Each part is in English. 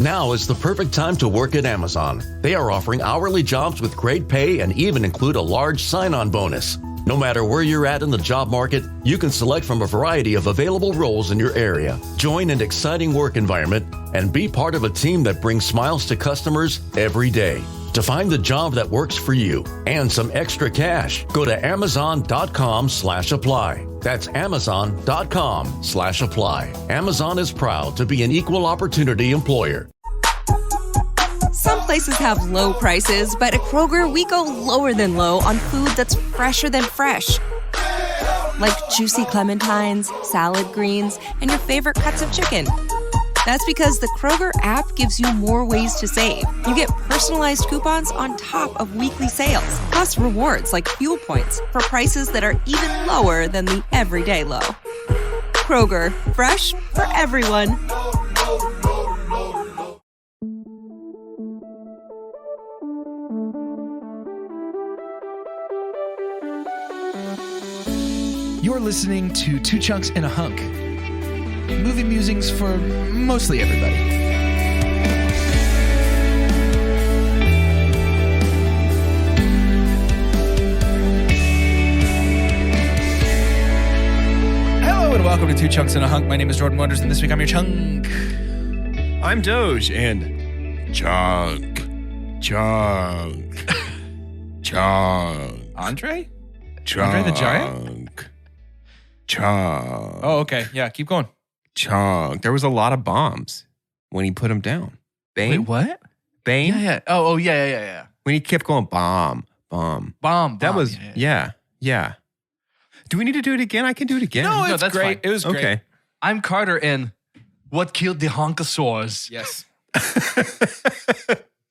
Now is the perfect time to work at Amazon. They are offering hourly jobs with great pay and even include a large sign-on bonus. No matter where you're at in the job market, you can select from a variety of available roles in your area. Join an exciting work environment and be part of a team that brings smiles to customers every day. To find the job that works for you and some extra cash, go to amazon.com/apply. That's amazon.com/apply. Amazon is proud to be an equal opportunity employer. Some places have low prices, but at Kroger, we go lower than low on food that's fresher than fresh. Like juicy clementines, salad greens, and your favorite cuts of chicken. That's because the Kroger app gives you more ways to save. You get personalized coupons on top of weekly sales, plus rewards like fuel points for prices that are even lower than the everyday low. Kroger, fresh for everyone. You're listening to Two Chunks and a Hunk. Movie musings for mostly everybody. Hello and welcome to Two Chunks and a Hunk. My name is Jordan Wonders, and this week I'm your chunk. I'm Doge, and chunk. Andre? Chunk. Andre the Giant? Chunk. Oh, okay. Yeah, keep going. Chunk. There was a lot of bombs when he put them down. Bane? Wait, what? Bane? Yeah. Oh, yeah. When he kept going bomb. That was, yeah. Do we need to do it again? I can do it again. No, that's great. fine. It was great. Okay. I'm Carter in What Killed the Honkosaurs? Yes.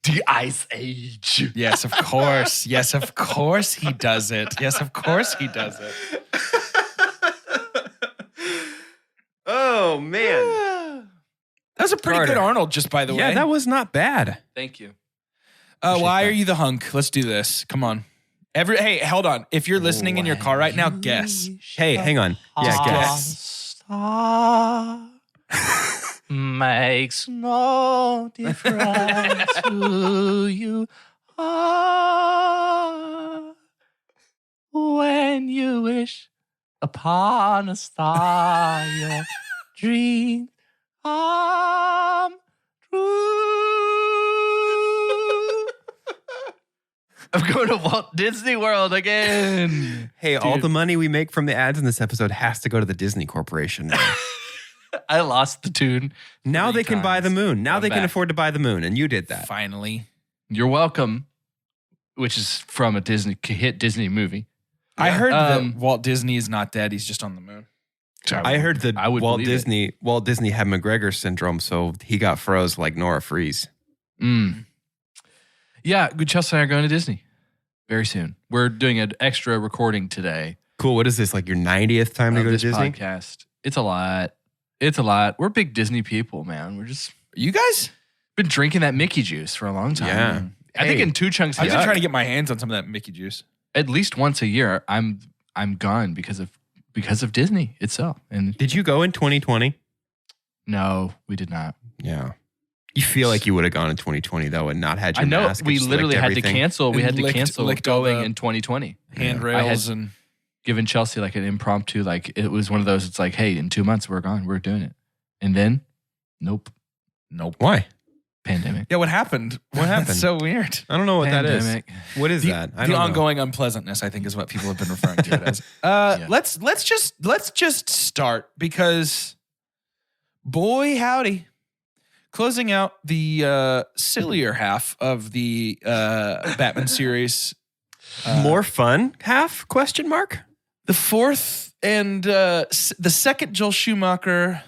The Ice Age. Yes, of course. Yes, of course he does it. Yes, of course he does it. Oh, man. That was a pretty Carter. good Arnold, just by the way. Yeah, that was not bad. Thank you. Why are you the hunk? Let's do this. Come on. Hey, hold on. If you're listening in your car right now, guess. Hey, hang on. Yeah, guess. Star makes no difference who you are when you wish upon a star your dreams come true. I'm going to Walt Disney World again. Hey, all the money we make from the ads in this episode has to go to the Disney Corporation now. I lost the tune. Now they can buy the moon. Now I'm they can back. afford to buy the moon, and you did that. Finally. You're welcome, which is from a hit Disney movie. I heard that Walt Disney is not dead. He's just on the moon. I heard that Walt believe it. Disney had McGregor syndrome, so he got froze like Nora Freeze. Yeah, Chelsea and I are going to Disney very soon. We're doing an extra recording today. Cool. What is this, like your 90th time to go to this Disney? podcast. It's a lot. We're big Disney people, man. We're just You guys? been drinking that Mickey juice for a long time. Yeah. I think in Two Chunks, I've been trying to get my hands on some of that Mickey juice. at least once a year. I'm gone because of Disney itself. And Did you go in 2020? no, we did not. Yeah. You feel like you would have gone in 2020 though and not had your I know mask. we Just literally licked had to everything. cancel. We And had to cancel licked all going the in 2020. Handrails and Given Chelsea like an impromptu, like it was one of those. It's like, hey, in 2 months we're gone. We're doing it, and then, nope, Why? pandemic. yeah. What happened? What happened? That's so weird. I don't know what Pandemic. that is. What is that? I The don't know. ongoing unpleasantness, I think, is what people have been referring to it as. Yeah. Let's just start because, boy howdy, closing out the sillier half of the Batman series. More fun? Half? Question mark? The fourth and the second Joel Schumacher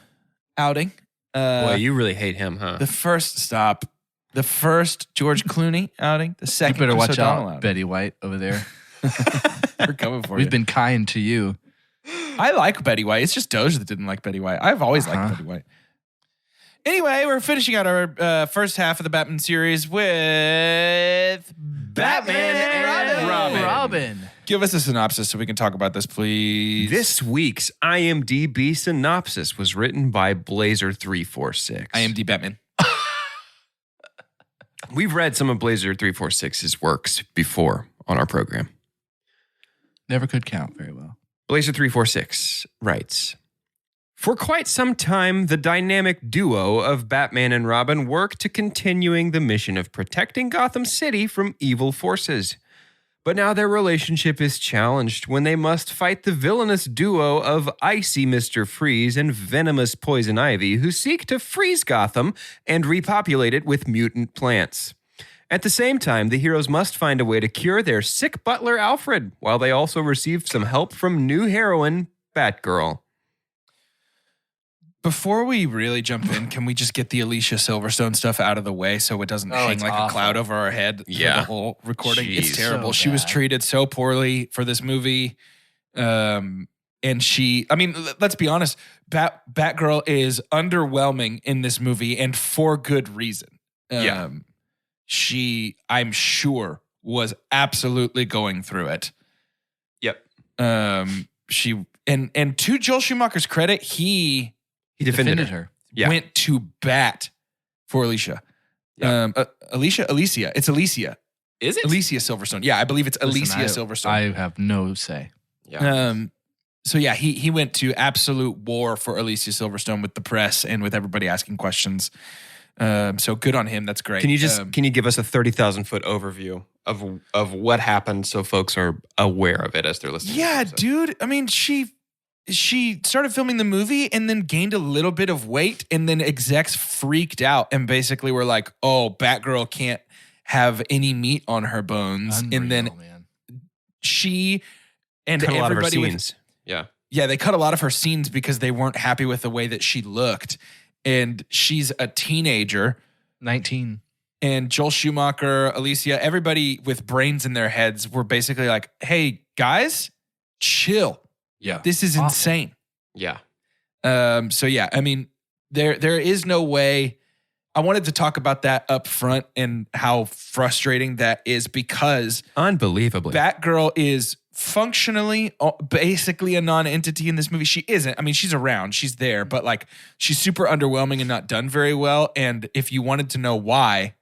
outing. Boy, you really hate him, huh? The first George Clooney outing. The You second better Chris watch O'Donnell out, outing. Betty White over there. We're coming for We've you. been kind to you. I like Betty White. It's just Doge that didn't like Betty White. I've always liked Betty White. Anyway, we're finishing out our first half of the Batman series with Batman and Robin. Give us a synopsis so we can talk about this, please. This week's IMDb synopsis was written by Blazer346. IMDb Batman. We've read some of Blazer 346's works before on our program. Never could count very well. Blazer 346 writes, for quite some time, the dynamic duo of Batman and Robin work to continuing the mission of protecting Gotham City from evil forces. But now their relationship is challenged when they must fight the villainous duo of Icy Mr. Freeze and Venomous Poison Ivy, who seek to freeze Gotham and repopulate it with mutant plants. At the same time, the heroes must find a way to cure their sick butler Alfred, while they also receive some help from new heroine, Batgirl. Before we really jump in, can we just get the Alicia Silverstone stuff out of the way so it doesn't hang like a cloud over our head for the whole recording? Jeez. It's terrible. So she was bad. treated so poorly for this movie. And let's be honest, Batgirl is underwhelming in this movie and for good reason. She, I'm sure, was absolutely going through it. Yep. She and to Joel Schumacher's credit, he Defended her. Yeah. went to bat for Alicia. Yeah. Alicia. It's Alicia. Is it? Alicia Silverstone. Yeah, I believe it's Alicia Silverstone. I have no say. Yeah. So yeah, he went to absolute war for Alicia Silverstone with the press and with everybody asking questions. So good on him. That's great. Can you give us a 30,000 foot overview of what happened so folks are aware of it as they're listening? Yeah, dude. I mean, she started filming the movie and then gained a little bit of weight, and then execs freaked out and basically were like, "Oh, Batgirl can't have any meat on her bones." Unreal, and then man. she and Cut a lot of her everybody scenes. yeah, they cut a lot of her scenes because they weren't happy with the way that she looked. And she's a teenager. 19. And Joel Schumacher, Alicia, everybody with brains in their heads were basically like, "Hey, guys, chill. Yeah. This is insane." Yeah. So yeah, I mean, there is no way. I wanted to talk about that up front and how frustrating that is, because Unbelievably. Batgirl is functionally basically a non-entity in this movie. She isn't. I mean, she's around, she's there, but like she's super underwhelming and not done very well. And if you wanted to know why,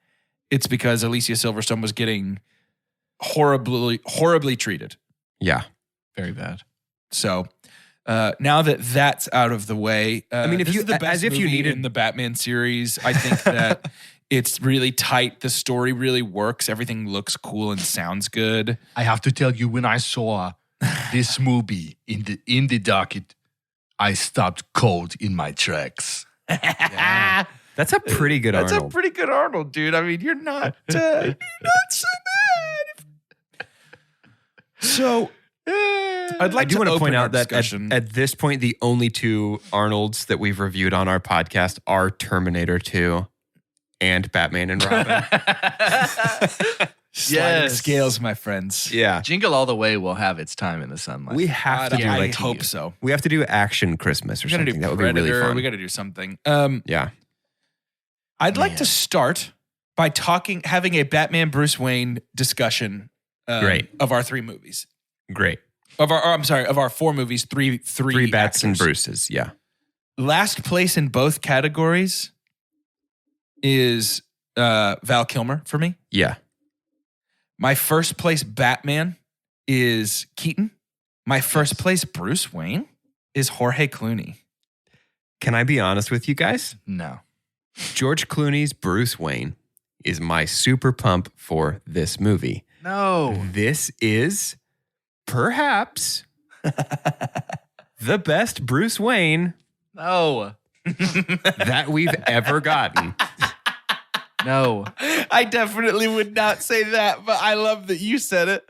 it's because Alicia Silverstone was getting horribly treated. Yeah. Very bad. So now that that's out of the way, I mean, if this you- is the best as if you movie needed- in the Batman series, I think that it's really tight. The story really works. Everything looks cool and sounds good. I have to tell you, when I saw this movie in the docket, I stopped cold in my tracks. That's a pretty good That's Arnold. a pretty good Arnold, dude. I mean, you're not so bad. So I'd like I do want to point out that discussion. at this point, the only two Arnolds that we've reviewed on our podcast are Terminator 2 and Batman and Robin. Sliding Yes. scales, my friends. Yeah. Jingle All the Way will have its time in the sunlight. We have to do I like hope so. we have to do Action Christmas or We gotta something. do That would Predator. be really fun. We got to do something. Yeah. I'd like to start by having a Batman Bruce Wayne discussion. Great. Of our three movies. Great. Of our four movies, three Bats and actors. Bruces. Yeah. Last place in both categories is Val Kilmer for me. Yeah. My first place Batman is Keaton. My first place Bruce Wayne is Jorge Clooney. Can I be honest with you guys? No. George Clooney's Bruce Wayne is my super pump for this movie. No. This is perhaps the best Bruce Wayne No. that we've ever gotten. No. I definitely would not say that, but I love that you said it.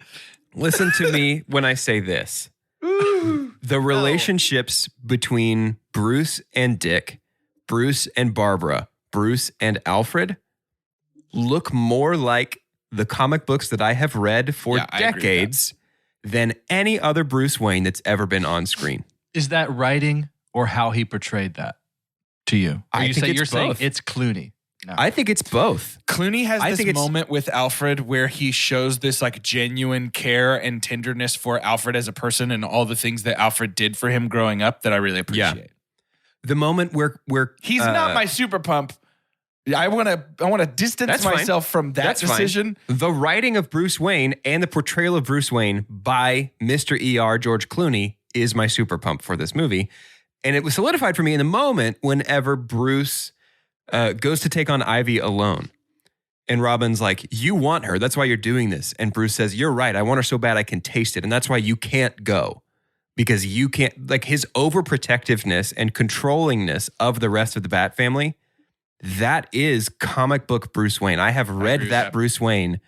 Listen to me when I say this. The relationships between Bruce and Dick, Bruce and Barbara, Bruce and Alfred look more like the comic books that I have read for Yeah, I agree with that. decades than any other Bruce Wayne that's ever been on screen. Is that writing or how he portrayed that to you? I think it's you're saying both. it's Clooney. No. I think it's both. Clooney has I this think it's- moment with Alfred where he shows this like genuine care and tenderness for Alfred as a person and all the things that Alfred did for him growing up that I really appreciate. The moment where He's not my super pump, I want to distance That's fine. myself from that That's decision. fine. The writing of Bruce Wayne and the portrayal of Bruce Wayne by Mr. ER George Clooney is my super pump for this movie. And it was solidified for me in the moment whenever Bruce goes to take on Ivy alone. And Robin's like, you want her. That's why you're doing this. And Bruce says, you're right. I want her so bad I can taste it. And that's why you can't go. Because you can't, like his overprotectiveness and controllingness of the rest of the Bat family, that is comic book Bruce Wayne. I have read that Bruce Wayne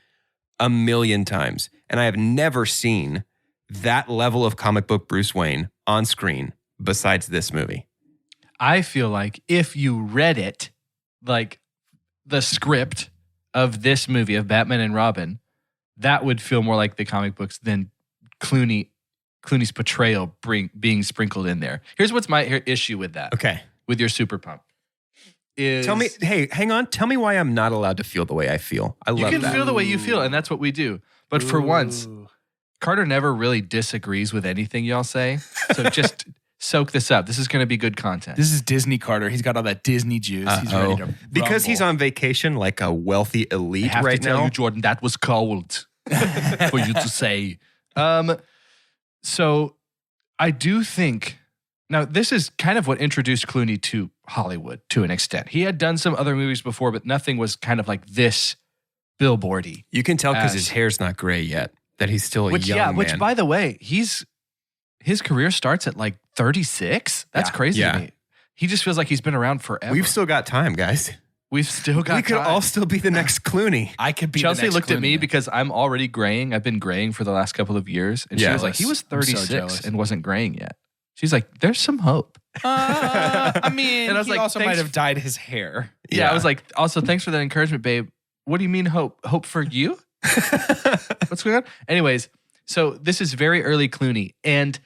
a million times, and I have never seen that level of comic book Bruce Wayne on screen besides this movie. I feel like if you read it, like the script of this movie of Batman and Robin, that would feel more like the comic books than Clooney's portrayal being sprinkled in there. Here's what's my issue with that. Okay. With your super pump. Tell me, hey, hang on. Tell me why I'm not allowed to feel the way I feel. I love that. You can feel the way you feel, and that's what we do. But for once, Carter never really disagrees with anything y'all say. So just soak this up. This is going to be good content. This is Disney Carter. He's got all that Disney juice. He's ready to because he's rumble. on vacation like a wealthy elite I have right to tell now. you, Jordan, that was cold for you to say. So I do think, now this is kind of what introduced Clooney to Hollywood to an extent. He had done some other movies before, but nothing was kind of like this billboardy. You can tell because his hair's not gray yet, that he's still a young man. Which by the way, his career starts at like 36. That's crazy to me. He just feels like he's been around forever. We've still got time, guys. We've still got We could time. all still be the next Clooney. I could be the Chelsea next looked at me Clooney. because I'm already graying. I've been graying for the last couple of years. And she was like, he was I'm so 36 jealous. and wasn't graying yet. She's like, there's some hope. I mean, And I was he like, also thanks- might have dyed his hair. Yeah, I was like, also, thanks for that encouragement, babe. What do you mean hope? Hope for you? What's going on? Anyways, so this is very early Clooney. And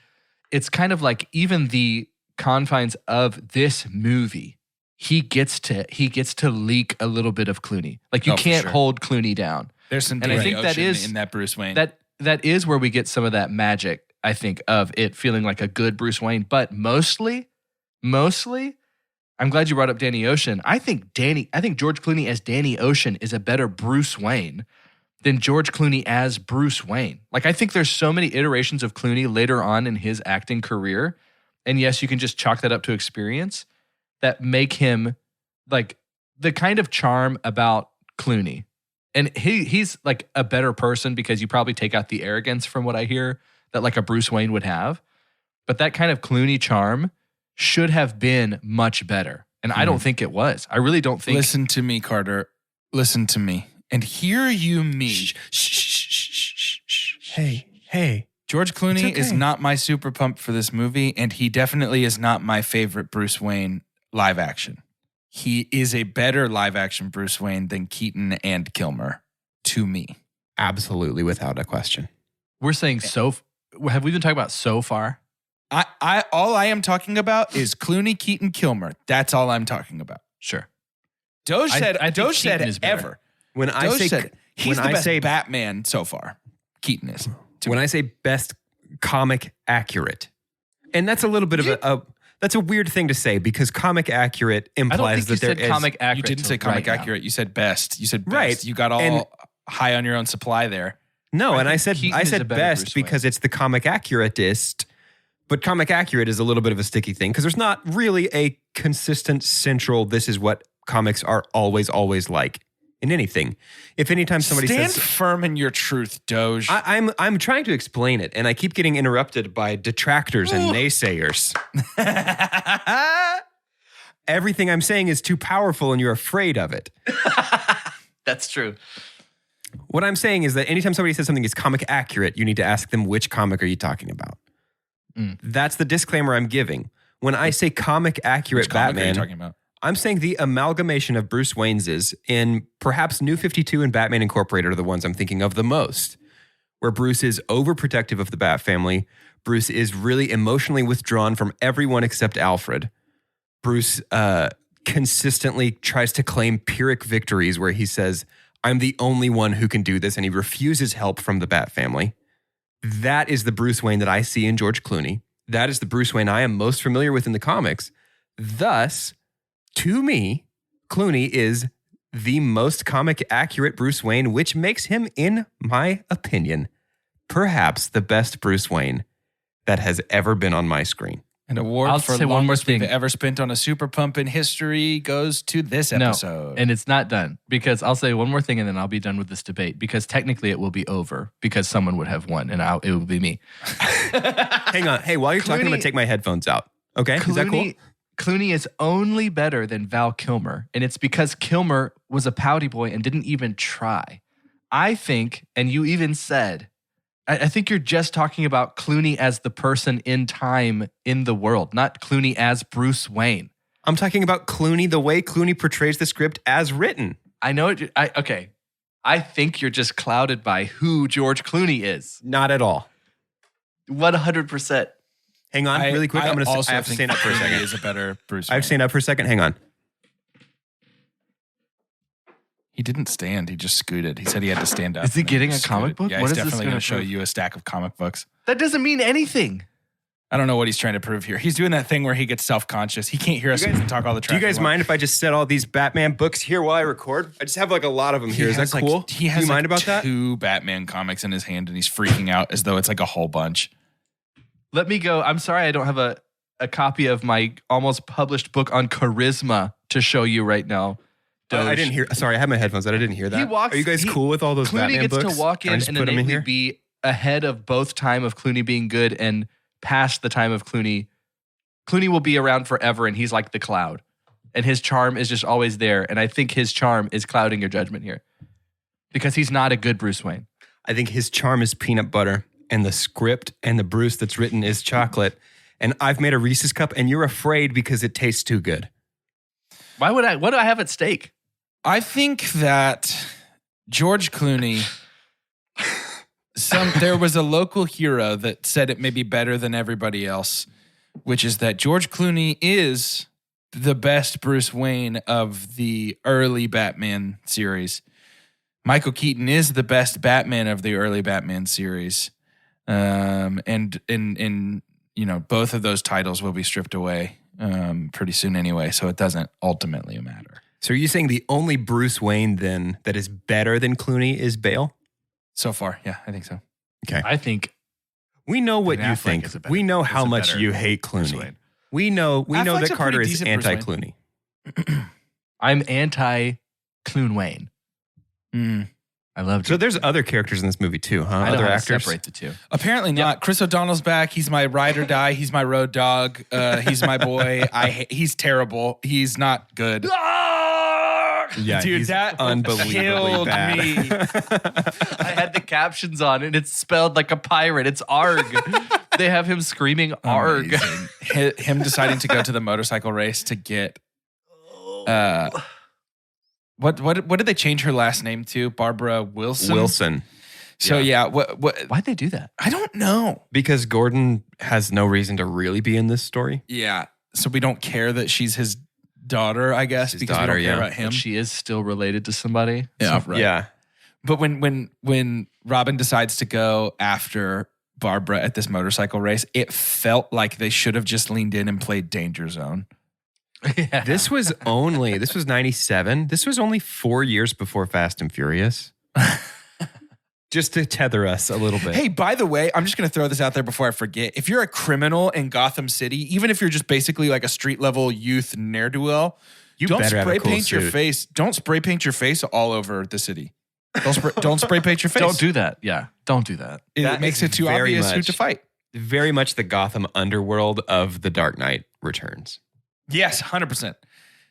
it's kind of like even the confines of this movie, he gets to leak a little bit of Clooney. Like you Oh, for can't sure. hold Clooney down. There's some And I think that ocean is- in that Bruce Wayne. That is where we get some of that magic, I think, of it feeling like a good Bruce Wayne. But mostly, I'm glad you brought up Danny Ocean. I think George Clooney as Danny Ocean is a better Bruce Wayne than George Clooney as Bruce Wayne. Like, I think there's so many iterations of Clooney later on in his acting career. And yes, you can just chalk that up to experience that make him like the kind of charm about Clooney. And he's like a better person because you probably take out the arrogance from what I hear that like a Bruce Wayne would have. But that kind of Clooney charm should have been much better. And I don't think it was. I really don't think. Listen to me, Carter. Listen to me. And hear you me. Hey. George Clooney It's okay. is not my super pump for this movie, and he definitely is not my favorite Bruce Wayne live action. He is a better live action Bruce Wayne than Keaton and Kilmer to me. Absolutely, without a question. We're saying have we been talking about so far? All I am talking about is Clooney, Keaton, Kilmer. That's all I'm talking about. Sure. Doge I said, think Doge said Keaton is better. ever. When I Doge say said he's when the I best say Batman so far. Keaton is. when I say best comic accurate, and that's a little bit of that's a weird thing to say because comic accurate I don't implies think that you there said is comic accurate. You didn't till say comic right now. accurate. You said best. You said best. Right. You got all And- high on your own supply there. no, and I think said Keaton is a better best Bruce Wayne. because it's the comic accuratist. But comic accurate is a little bit of a sticky thing because there's not really a consistent central. This is what comics are always like in anything. If anytime somebody Stand says firm in your truth, Doge. I'm trying to explain it, and I keep getting interrupted by detractors and naysayers. Everything I'm saying is too powerful, and you're afraid of it. That's true. What I'm saying is that anytime somebody says something is comic accurate, you need to ask them which comic are you talking about. That's the disclaimer I'm giving. When I say comic accurate Which comic are you Batman, talking about? I'm saying the amalgamation of Bruce Wayne's in perhaps New 52 and Batman Incorporated are the ones I'm thinking of the most, where Bruce is overprotective of the Bat family. Bruce is really emotionally withdrawn from everyone except Alfred. Bruce consistently tries to claim Pyrrhic victories where he says, I'm the only one who can do this, and he refuses help from the Bat family. That is the Bruce Wayne that I see in George Clooney. That is the Bruce Wayne I am most familiar with in the comics. Thus, to me, Clooney is the most comic accurate Bruce Wayne, which makes him, in my opinion, perhaps the best Bruce Wayne that has ever been on my screen. An award I'll for say one more longest we've thing. ever spent on a super pump in history goes to this episode. No, and it's not done because I'll say one more thing and then I'll be done with this debate because technically it will be over because someone would have won and it will be me. Hang on. Hey, while you're talking, I'm going to take my headphones out. Okay? Is that cool? Clooney is only better than Val Kilmer, and it's because Kilmer was a pouty boy and didn't even try. I think, and you even said, I think you're just talking about Clooney as the person in time in the world, not Clooney as Bruce Wayne. I'm talking about Clooney, the way Clooney portrays the script as written. I know it. Okay. I think you're just clouded by who George Clooney is. Not at all. 100%. Hang on, really quick. I have to think stand up for a Clooney second. Is a better Bruce I have to stand up for a second. Hang on. He didn't stand. He just scooted. He said he had to stand up. Is he and then getting he a comic scooted. book? Yeah, What he's is this definitely gonna going to show prove? you a stack of comic books. That doesn't mean anything. I don't know what he's trying to prove here. He's doing that thing where he gets self-conscious. He can't hear us. You so guys- he can talk all the Do trash. you guys he wants. mind if I just set all these Batman books here while I record? I just have like a lot of them here. Is that cool? He has Do you mind about that? 2 Batman comics in his hand, and he's freaking out as though it's like a whole bunch. Let me go. I'm sorry I don't have a copy of my almost published book on charisma to show you right now. I didn't hear. Sorry, I have my headphones. I didn't hear that. Are you guys cool with all those Clooney Batman gets books? to walk Can I in just and put them in innately here? be ahead of both time of Clooney being good and past the time of Clooney. Clooney will be around forever and he's like the cloud. And his charm is just always there. And I think his charm is clouding your judgment here. Because he's not a good Bruce Wayne. I think his charm is peanut butter, and the script and the Bruce that's written is chocolate. And I've made a Reese's cup, and you're afraid because it tastes too good. What do I have at stake? I think that George Clooney, there was a local hero that said it may be better than everybody else, which is that George Clooney is the best Bruce Wayne of the early Batman series. Michael Keaton is the best Batman of the early Batman series. And both of those titles will be stripped away pretty soon anyway, so it doesn't ultimately matter. So are you saying the only Bruce Wayne then that is better than Clooney is Bale? So far, yeah, I think so. Okay. I think We know what Ben you Affleck think. is a better- We know is how a much better you hate Bruce Clooney. Wayne. We know Affleck's that a Carter pretty is decent Bruce anti-Clooney. I'm anti-Clune Wayne. I love So there's other characters in this movie too, huh? I know Other how to actors? separate the two. Apparently not. Chris O'Donnell's back. He's my ride or die. He's my road dog. He's my boy. He's terrible. He's not good. Yeah, Dude, he's that unbelievably killed bad. me. I had the captions on and it's spelled like a pirate. It's ARG. They have him screaming ARG. Amazing. Him deciding to go to the motorcycle race to get what did they change her last name to? Barbara Wilson. Wilson. So yeah, what Why'd they do that? I don't know. Because Gordon has no reason to really be in this story. Yeah. So we don't care that she's his daughter, I guess, His because daughter, we don't care yeah. about him. But she is still related to somebody. Yeah, So- right. Yeah. But when Robin decides to go after Barbara at this motorcycle race, it felt like they should have just leaned in and played Danger Zone. Yeah. This was 97. This was only 4 years before Fast and Furious. Just to tether us a little bit. Hey, by the way, I'm just going to throw this out there before I forget. If you're a criminal in Gotham City, even if you're just basically like a street level youth ne'er-do-well, You don't better have a spray cool paint your suit. face. Don't spray paint your face all over the city. Don't spray paint your face. Don't do that. Yeah. Don't do that. It That makes is it too very obvious who much- to fight. Very much the Gotham underworld of The Dark Knight Returns. Yes, 100%.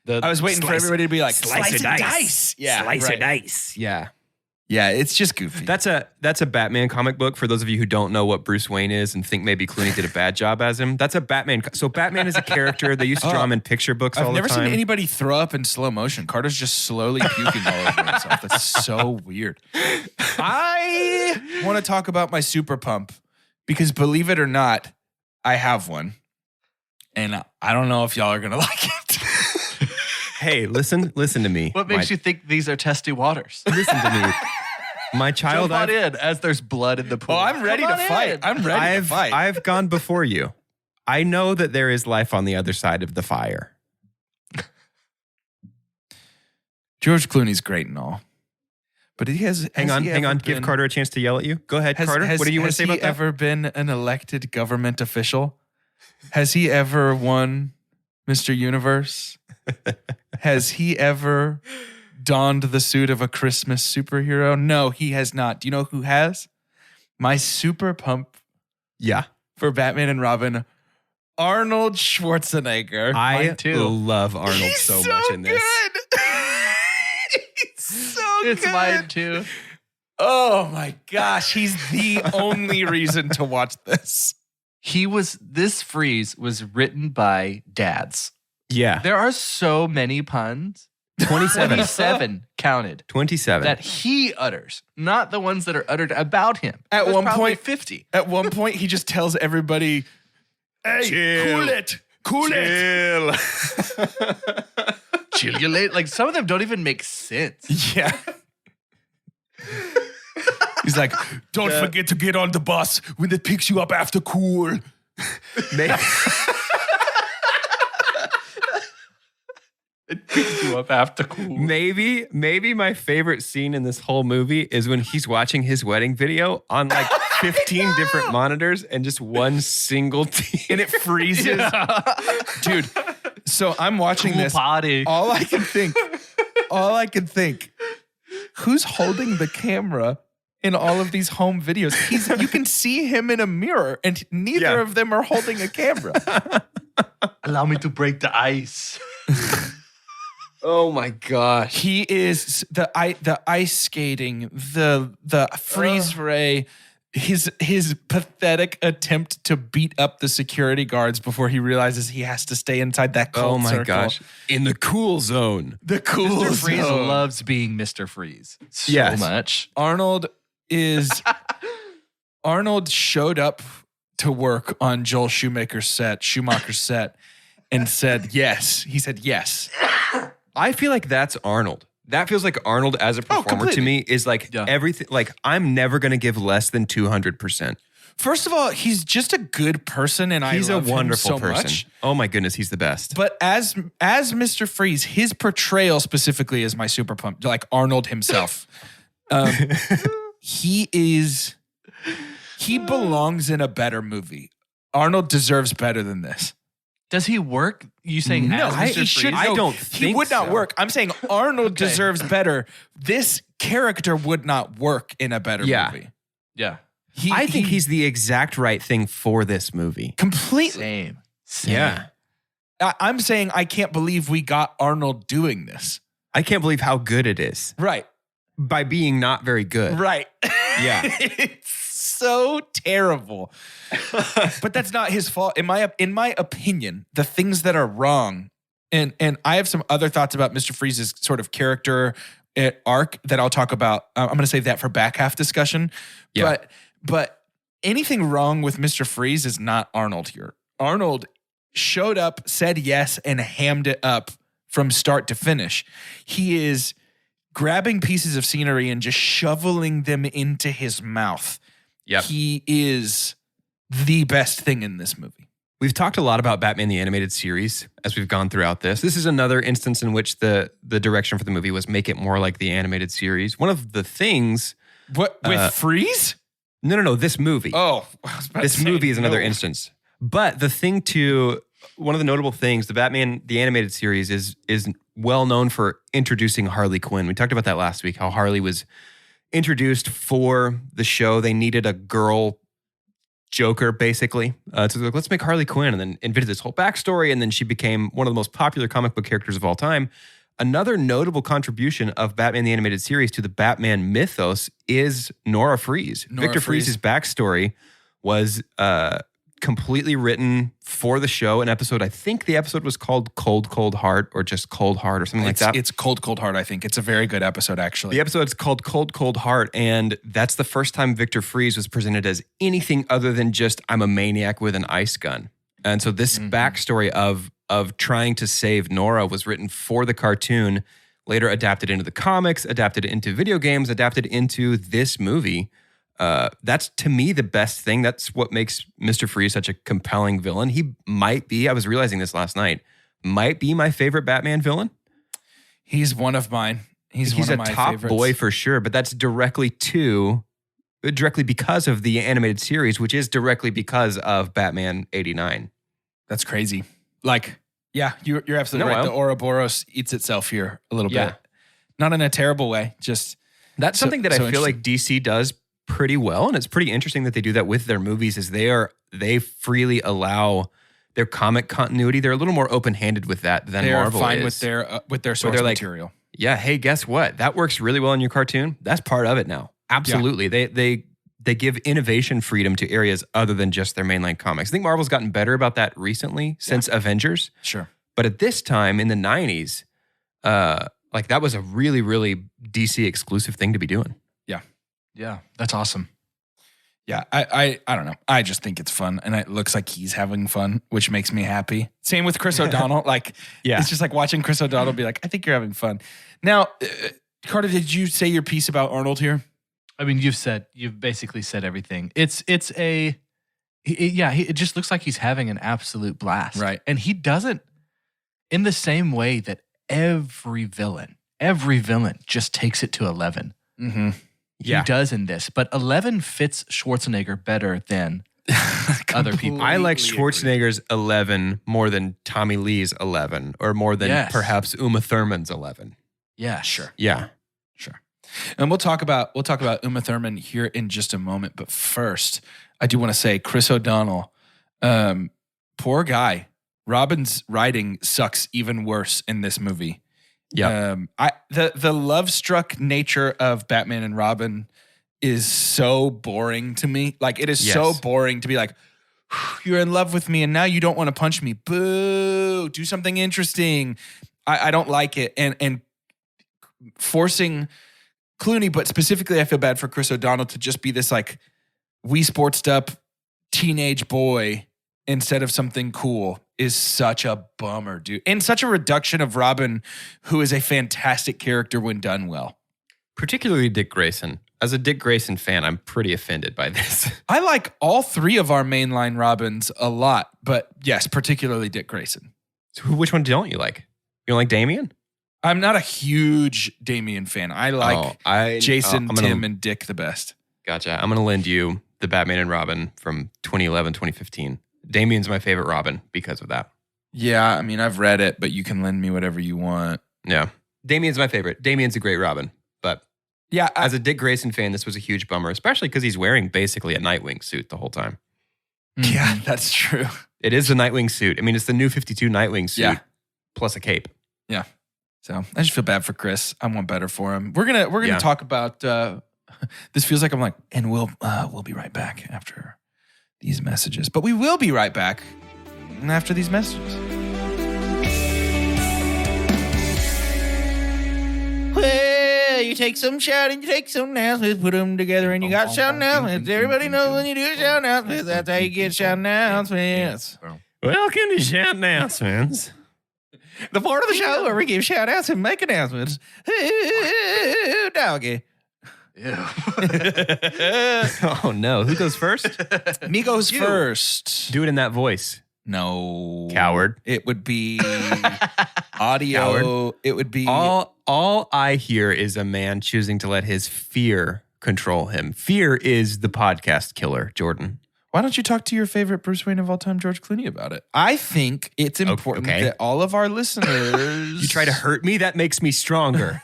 I was waiting for everybody to be like, slice and dice. Yeah, right. dice. Yeah. Yeah, it's just goofy. That's a Batman comic book for those of you who don't know what Bruce Wayne is and think maybe Clooney did a bad job as him. That's a Batman. So Batman is a character. They used to draw him in picture books all I've the never time. seen anybody throw up in slow motion. Carter's just slowly puking all over himself. That's so weird. I want to talk about my super pump because believe it or not, I have one. And I don't know if y'all are going to like it. Hey, listen to me. What makes you think these are testy waters? listen to me? My child, Jump on in as there's blood in the pool. Oh, I'm ready Come to on fight. in. I'm ready to fight. I've gone before you. I know that there is life on the other side of the fire. George Clooney's great and all, but he has. Hang on. Give Carter a chance to yell at you. Go ahead, Carter. What do you want to say about that? Has he ever been an elected government official? Has he ever won Mr. Universe? Has he ever donned the suit of a Christmas superhero? No, he has not. Do you know who has? My super pump for Batman and Robin, Arnold Schwarzenegger. I love Arnold so much in this. He's so good. It's mine too. Oh my gosh, he's the only reason to watch this. This Freeze was written by dads. Yeah. There are so many puns. 27 counted. 27 that he utters, not the ones that are uttered about him. At one point, 50. At one point, he just tells everybody, "Hey, cool it." Chill you late. Like some of them don't even make sense. Yeah. He's like, "Don't forget to get on the bus when it picks you up after cool." It picks you up after cool. Maybe my favorite scene in this whole movie is when he's watching his wedding video on like 15 different monitors and just one single TV. And it freezes. Yeah. Dude, so I'm watching this. Party. All I can think, who's holding the camera in all of these home videos? You can see him in a mirror and neither of them are holding a camera. Allow me to break the ice. Oh my gosh. He is the ice skating, the freeze ray, his pathetic attempt to beat up the security guards before he realizes he has to stay inside that cold circle. Gosh. In the cool zone. The cool Mr. zone. Freeze loves being Mr. Freeze so much. Arnold showed up to work on Joel Schumacher's set and said yes. He said yes. I feel like that's Arnold. That feels like Arnold as a performer to me is like everything. Like I'm never going to give less than 200%. First of all, he's just a good person, and he's I love a wonderful him so person. Much. Oh my goodness, he's the best. But as Mr. Freeze, his portrayal specifically is my super pump, like Arnold himself. He belongs in a better movie. Arnold deserves better than this. Does he work? You saying no? He should. I don't think he would not work. I'm saying Arnold deserves better. This character would not work in a better movie. Yeah, I think he's the exact right thing for this movie. Completely. Same. Yeah. I'm saying I can't believe we got Arnold doing this. I can't believe how good it is. Right. By being not very good. Right. Yeah. It's so terrible. But that's not his fault. In my opinion, the things that are wrong, and I have some other thoughts about Mr. Freeze's sort of character arc that I'll talk about. I'm going to save that for back half discussion. Yeah. But anything wrong with Mr. Freeze is not Arnold here. Arnold showed up, said yes, and hammed it up from start to finish. He is grabbing pieces of scenery and just shoveling them into his mouth. Yep. He is the best thing in this movie. We've talked a lot about Batman the Animated Series as we've gone throughout this. This is another instance in which the direction for the movie was make it more like the animated series. One of the things... What, with Freeze? No, this movie. Oh. This movie is another instance. But one of the notable things, the Batman the Animated Series is well known for introducing Harley Quinn. We talked about that last week, how Harley was introduced for the show. They needed a girl Joker, basically. So they're like, let's make Harley Quinn, and then invented this whole backstory, and then she became one of the most popular comic book characters of all time. Another notable contribution of Batman the Animated Series to the Batman mythos is Nora Freeze. Victor Freeze's backstory was completely written for the show. I think the episode was called Cold, Cold Heart, or just Cold Heart, or something like that. It's Cold, Cold Heart, I think. It's a very good episode, actually. The episode's called Cold, Cold Heart, and that's the first time Victor Freeze was presented as anything other than just, I'm a maniac with an ice gun. And so this backstory of trying to save Nora was written for the cartoon, later adapted into the comics, adapted into video games, adapted into this movie. That's, to me, the best thing. That's what makes Mr. Freeze such a compelling villain. He might be, I was realizing this last night, might be my favorite Batman villain. He's one of mine. He's a one of my top favorites. boy for sure, but that's directly because of the animated series, which is directly because of Batman 89. That's crazy. Like, yeah, you're absolutely right. well. The Ouroboros eats itself here a little Yeah. bit. Not in a terrible way, just That's something that I feel like DC does pretty well, and it's pretty interesting that they do that with their movies. Is they freely allow their comic continuity. They're a little more open-handed with that than they're Marvel fine is. with their source they're like, material. Yeah, hey, guess what? That works really well in your cartoon. That's part of it now. Absolutely, they give innovation freedom to areas other than just their mainline comics. I think Marvel's gotten better about that recently since Avengers. Sure, but at this time in the 90s, like that was a really, really DC exclusive thing to be doing. Yeah, that's awesome. yeah. I don't know. I just think it's fun, and it looks like he's having fun, which makes me happy. Same with Chris O'Donnell. Like, it's just like watching Chris O'Donnell be like, I think you're having fun. Now, Carter, did you say your piece about Arnold here? I mean, you've basically said everything. It just looks like he's having an absolute blast. Right. And he doesn't, in the same way that every villain just takes it to 11. Mm-hmm. He does in this, but 11 fits Schwarzenegger better than other people. I like Schwarzenegger's 11 more than Tommy Lee's 11, or more than perhaps Uma Thurman's 11. Yeah, sure. Yeah. Sure. And we'll talk about Uma Thurman here in just a moment. But first, I do want to say Chris O'Donnell, poor guy. Robin's writing sucks even worse in this movie. Yeah. The love-struck nature of Batman and Robin is so boring to me. Like, it is so boring to be like, you're in love with me and now you don't want to punch me. Boo. Do something interesting. I don't like it. And forcing Clooney, but specifically I feel bad for Chris O'Donnell to just be this like Wii Sportsed up teenage boy instead of something cool is such a bummer, dude. And such a reduction of Robin, who is a fantastic character when done well. Particularly Dick Grayson. As a Dick Grayson fan, I'm pretty offended by this. I like all three of our mainline Robins a lot, but yes, particularly Dick Grayson. So which one don't you like? You don't like Damian? I'm not a huge Damian fan. I like Jason, Tim, and Dick the best. Gotcha. I'm going to lend you the Batman and Robin from 2011, 2015. Damian's my favorite Robin because of that. Yeah, I mean, I've read it, but you can lend me whatever you want. Yeah. Damian's my favorite. Damian's a great Robin. But yeah, as a Dick Grayson fan, this was a huge bummer, especially because he's wearing basically a Nightwing suit the whole time. Yeah, that's true. It is the Nightwing suit. I mean, it's the new 52 Nightwing suit plus a cape. Yeah. So I just feel bad for Chris. I want better for him. We're gonna talk about this. Feels like I'm like, and we'll be right back after these messages. But we will be right back after these messages. Well, you take some shout and you take some announcements, put them together, and you got shout announcements. Everybody knows when you do shout announcements, that's how you get shout announcements. Welcome to Shout Announcements. The part of the show where we give shout outs and make announcements. Ooh, doggy. Ew. Oh no, who goes first? Me goes first. Do it in that voice. No. Coward. It would be audio. Coward. It would be all I hear is a man choosing to let his fear control him. Fear is the podcast killer, Jordan. Why don't you talk to your favorite Bruce Wayne of all time, George Clooney, about it? I think it's important that all of our listeners... You try to hurt me? That makes me stronger.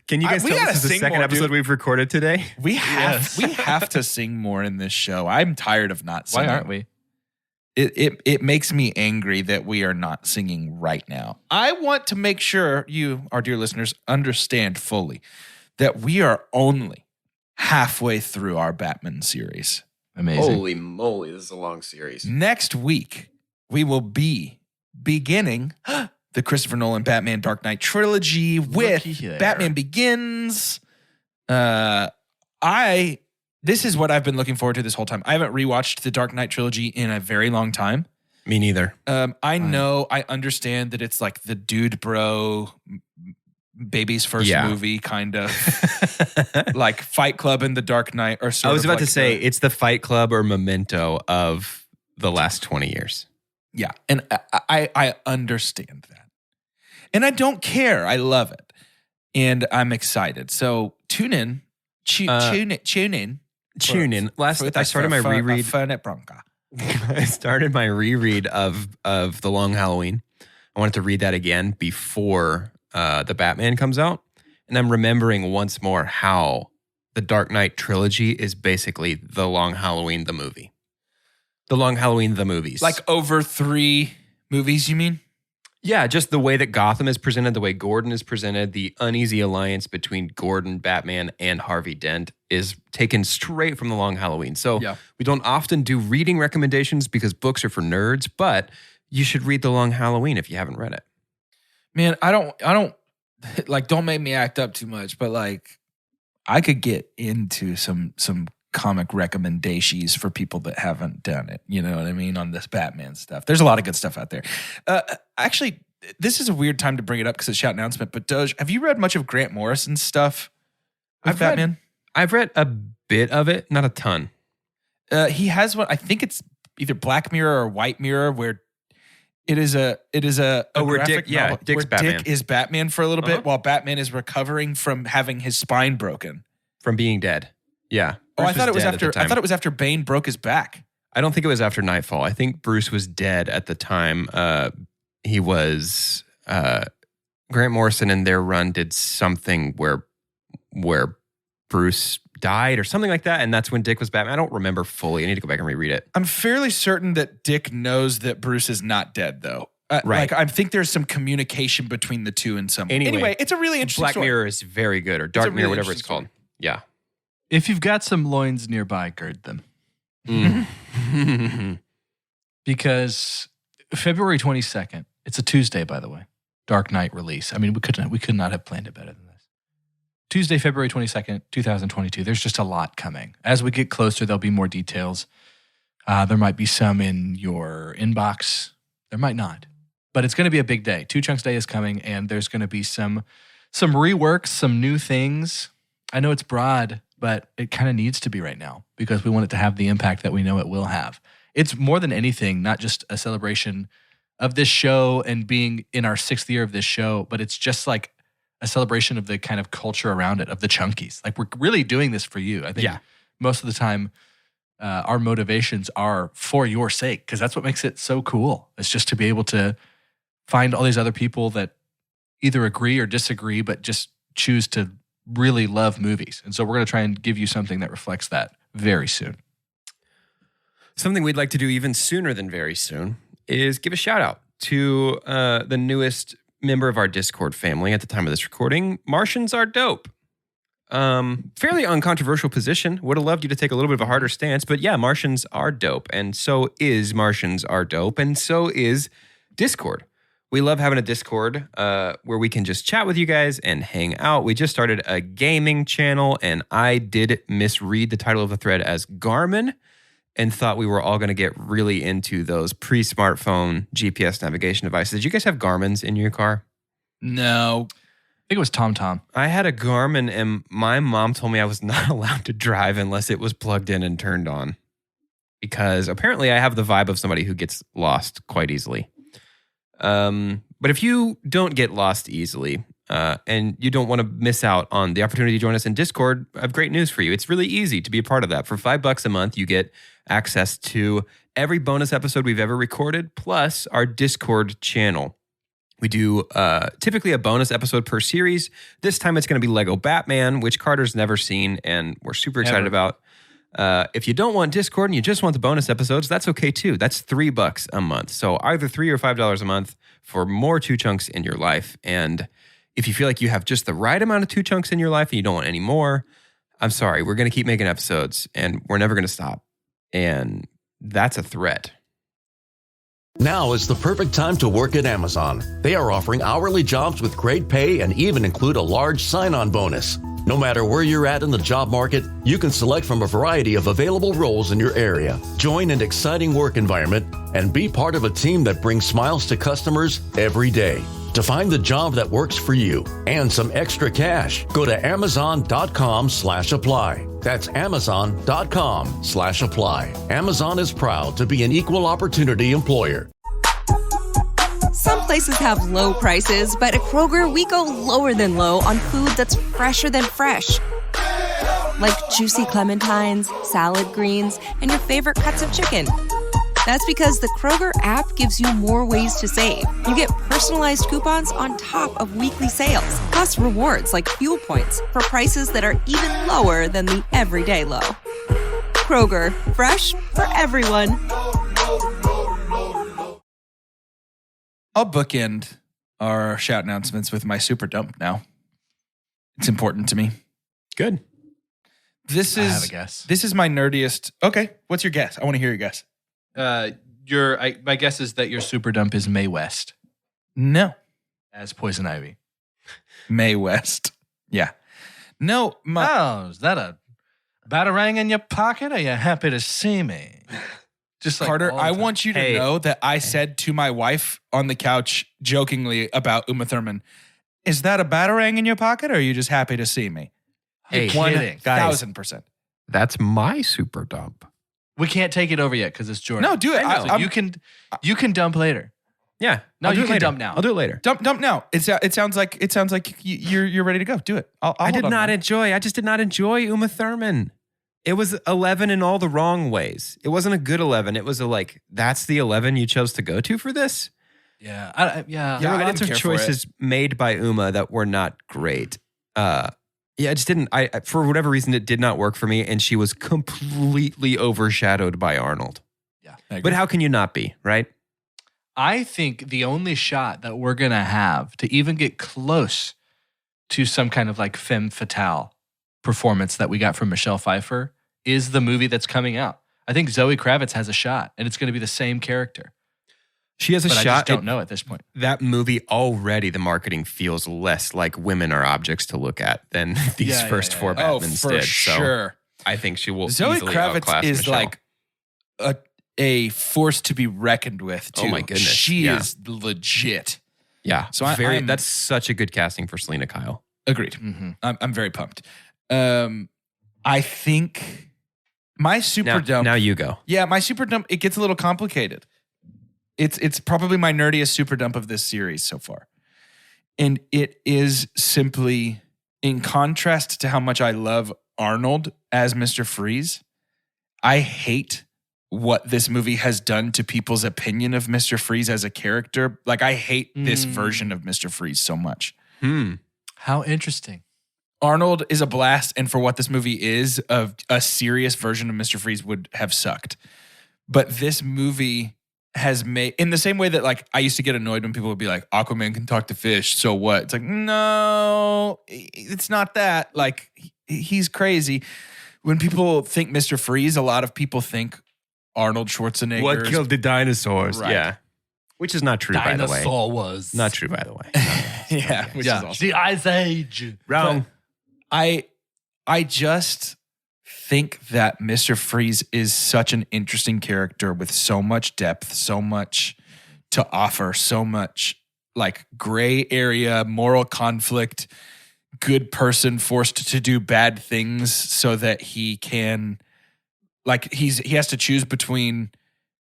Can you guys tell this is the second episode we've recorded today? We have to sing more in this show. I'm tired of not singing. Why aren't we? It makes me angry that we are not singing right now. I want to make sure you, our dear listeners, understand fully that we are only halfway through our Batman series. Amazing. Holy moly, this is a long series. Next week, we will be beginning the Christopher Nolan Batman Dark Knight trilogy with Batman Begins. This is what I've been looking forward to this whole time. I haven't rewatched the Dark Knight trilogy in a very long time. Me neither. I understand that it's like the dude bro baby's first movie, kind of like Fight Club and the Dark Knight. Or sort I was of about like to say it's the Fight Club or Memento of the last 20 years. Yeah, and I understand that. And I don't care. I love it. And I'm excited. So tune in. Tune in. I started my reread. I started my reread of The Long Halloween. I wanted to read that again before the Batman comes out. And I'm remembering once more how the Dark Knight trilogy is basically The Long Halloween, the movie. The Long Halloween, the movies. Like over 3 movies, you mean? Yeah, just the way that Gotham is presented, the way Gordon is presented, the uneasy alliance between Gordon, Batman, and Harvey Dent is taken straight from The Long Halloween. So we don't often do reading recommendations because books are for nerds, but you should read The Long Halloween if you haven't read it. Man, I don't like, don't make me act up too much, but like I could get into some comic recommendations for people that haven't done it. You know what I mean? On this Batman stuff. There's a lot of good stuff out there. Actually, this is a weird time to bring it up because it's shout announcement, but Doge, have you read much of Grant Morrison's stuff with Batman? I've read a bit of it, not a ton. He has one, I think it's either Black Mirror or White Mirror, where it is a where graphic novel Dick's where Batman. Dick is Batman for a little bit while Batman is recovering from having his spine broken. From being dead. Yeah. Oh, I thought it was after Bane broke his back. I don't think it was after Nightfall. I think Bruce was dead at the time. He was Grant Morrison in their run did something where Bruce died or something like that, and that's when Dick was Batman. I don't remember fully. I need to go back and reread it. I'm fairly certain that Dick knows that Bruce is not dead, though. Right. Like, I think there's some communication between the two in some way. Anyway, it's a really interesting Black story. Mirror is very good, or Dark Mirror, whatever it's called. Yeah. If you've got some loins nearby, gird them. Because February 22nd, it's a Tuesday, by the way, Dark Knight release. I mean, we could not have planned it better than this. Tuesday, February 22nd, 2022. There's just a lot coming. As we get closer, there'll be more details. There might be some in your inbox. There might not. But it's going to be a big day. 2 Chunks Day is coming, and there's going to be some reworks, some new things. I know it's broad, but it kind of needs to be right now because we want it to have the impact that we know it will have. It's more than anything, not just a celebration of this show and being in our 6th year of this show, but it's just like a celebration of the kind of culture around it, of the Chunkies. Like, we're really doing this for you. I think most of the time our motivations are for your sake because that's what makes it so cool. It's just to be able to find all these other people that either agree or disagree, but just choose to really love movies. And so we're going to try and give you something that reflects that very soon. Something we'd like to do even sooner than very soon is give a shout out to the newest member of our Discord family at the time of this recording. Martians are dope. Fairly uncontroversial position. Would have loved you to take a little bit of a harder stance, but yeah, Martians are dope. And so is Martians are dope. And so is Discord. We love having a Discord where we can just chat with you guys and hang out. We just started a gaming channel, and I did misread the title of the thread as Garmin and thought we were all going to get really into those pre-smartphone GPS navigation devices. Did you guys have Garmins in your car? No. I think it was TomTom. I had a Garmin, and my mom told me I was not allowed to drive unless it was plugged in and turned on because apparently I have the vibe of somebody who gets lost quite easily. But if you don't get lost easily and you don't want to miss out on the opportunity to join us in Discord, I have great news for you. It's really easy to be a part of that. For $5 a month, you get access to every bonus episode we've ever recorded, plus our Discord channel. We do typically a bonus episode per series. This time it's going to be Lego Batman, which Carter's never seen and we're super excited about. If you don't want Discord and you just want the bonus episodes, that's okay too. That's $3 a month. So either $3 or $5 a month for more 2 Chunks in your life. And if you feel like you have just the right amount of 2 Chunks in your life and you don't want any more, I'm sorry. We're going to keep making episodes and we're never going to stop. And that's a threat. Now is the perfect time to work at Amazon. They are offering hourly jobs with great pay and even include a large sign-on bonus. No matter where you're at in the job market, you can select from a variety of available roles in your area. Join an exciting work environment and be part of a team that brings smiles to customers every day. To find the job that works for you and some extra cash, go to amazon.com/apply. That's amazon.com/apply. Amazon is proud to be an equal opportunity employer. places have low prices, but at Kroger, we go lower than low on food that's fresher than fresh. Like juicy clementines, salad greens, and your favorite cuts of chicken. That's because the Kroger app gives you more ways to save. You get personalized coupons on top of weekly sales, plus rewards like fuel points for prices that are even lower than the everyday low. Kroger, fresh for everyone. I'll bookend our shout announcements with my super dump now. It's important to me. Good. I have a guess. This is my nerdiest. Okay, what's your guess? I want to hear your guess. My guess is that your super dump is Mae West No. as Poison Ivy. Mae West. Yeah. No, Is that a batarang in your pocket? Are you happy to see me? Just like Carter, all the I time. want you to Hey. know that I said to my wife on the couch jokingly about Uma Thurman, is that a batarang in your pocket or are you just happy to see me? Hey, kidding. 1,000%. That's my super dump. We can't take it over yet because it's Jordan. No, do it. So you can dump later. Yeah. No, I'll do you it can later. dump now. I'll do it later. Dump now. It sounds like you're ready to go. Do it. I just did not enjoy Uma Thurman. It was 11 in all the wrong ways. It wasn't a good 11. It was that's the 11 you chose to go to for this? Yeah. There were I lots didn't of care for choices made by Uma that were not great. I just didn't. For whatever reason, it did not work for me, and she was completely overshadowed by Arnold. Yeah. But how can you not be, right? I think the only shot that we're going to have to even get close to some kind of like femme fatale performance that we got from Michelle Pfeiffer is the movie that's coming out. I think Zoe Kravitz has a shot, and it's going to be the same character. She has a But shot. I just don't know at this point. That movie already, the marketing feels less like women are objects to look at than these first four Oh, Batmans for did. sure. So I think she will. Zoe easily Kravitz outclass is Michelle. like a force to be reckoned with, too. Oh my goodness, She yeah. is legit. yeah. So that's such a good casting for Selena Kyle. Agreed. Mm-hmm. I'm very pumped. I think my super dump. Now you go. Yeah, my super dump, it gets a little complicated. It's probably my nerdiest super dump of this series so far. And it is simply in contrast to how much I love Arnold as Mr. Freeze. I hate what this movie has done to people's opinion of Mr. Freeze as a character. Like, I hate this version of Mr. Freeze so much. How interesting. Arnold is a blast, and for what this movie is, a serious version of Mr. Freeze would have sucked. But this movie has made, in the same way that like I used to get annoyed when people would be like, Aquaman can talk to fish, so what? It's like, no, it's not that. Like, he's crazy. When people think Mr. Freeze, a lot of people think Arnold Schwarzenegger. What killed the dinosaurs? Right. Yeah. Which is not true, by the way. Dinosaur was. Not true, by the way. Yeah, which is awesome. The Ice Age. Wrong. I just think that Mr. Freeze is such an interesting character with so much depth, so much to offer, so much like gray area, moral conflict, good person forced to do bad things so that he can, like, he has to choose between,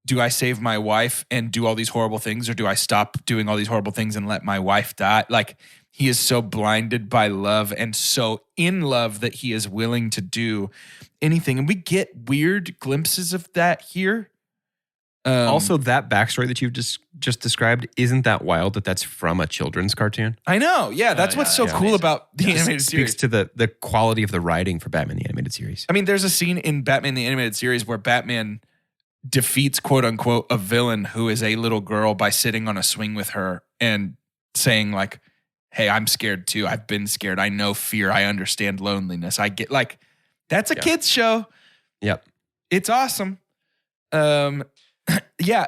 do I save my wife and do all these horrible things, or do I stop doing all these horrible things and let my wife die? Like, he is so blinded by love and so in love that he is willing to do anything. And we get weird glimpses of that here. Also, that backstory that you've just described, isn't that wild that that's from a children's cartoon? I know. Yeah, that's what's so cool about the animated series. Speaks to the quality of the writing for Batman the Animated Series. I mean, there's a scene in Batman the Animated Series where Batman defeats, quote unquote, a villain who is a little girl by sitting on a swing with her and saying like, hey, I'm scared too. I've been scared. I know fear. I understand loneliness. I get, like, that's a kid's show. Yep. It's awesome. Yeah,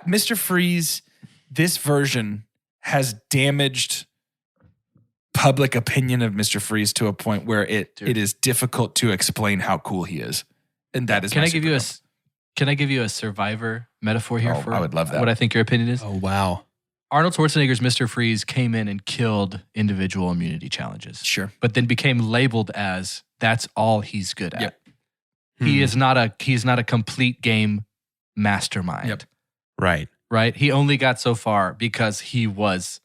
Mr. Freeze, this version has damaged public opinion of Mr. Freeze to a point where it is difficult to explain how cool he is. And that is Can I give you a Survivor metaphor here for I would love that. what I think your opinion is? Oh, wow. Arnold Schwarzenegger's Mr. Freeze came in and killed individual immunity challenges. Sure. But then became labeled as that's all he's good at. Yep. He is not a complete game mastermind. Yep. Right. Right? He only got so far because he was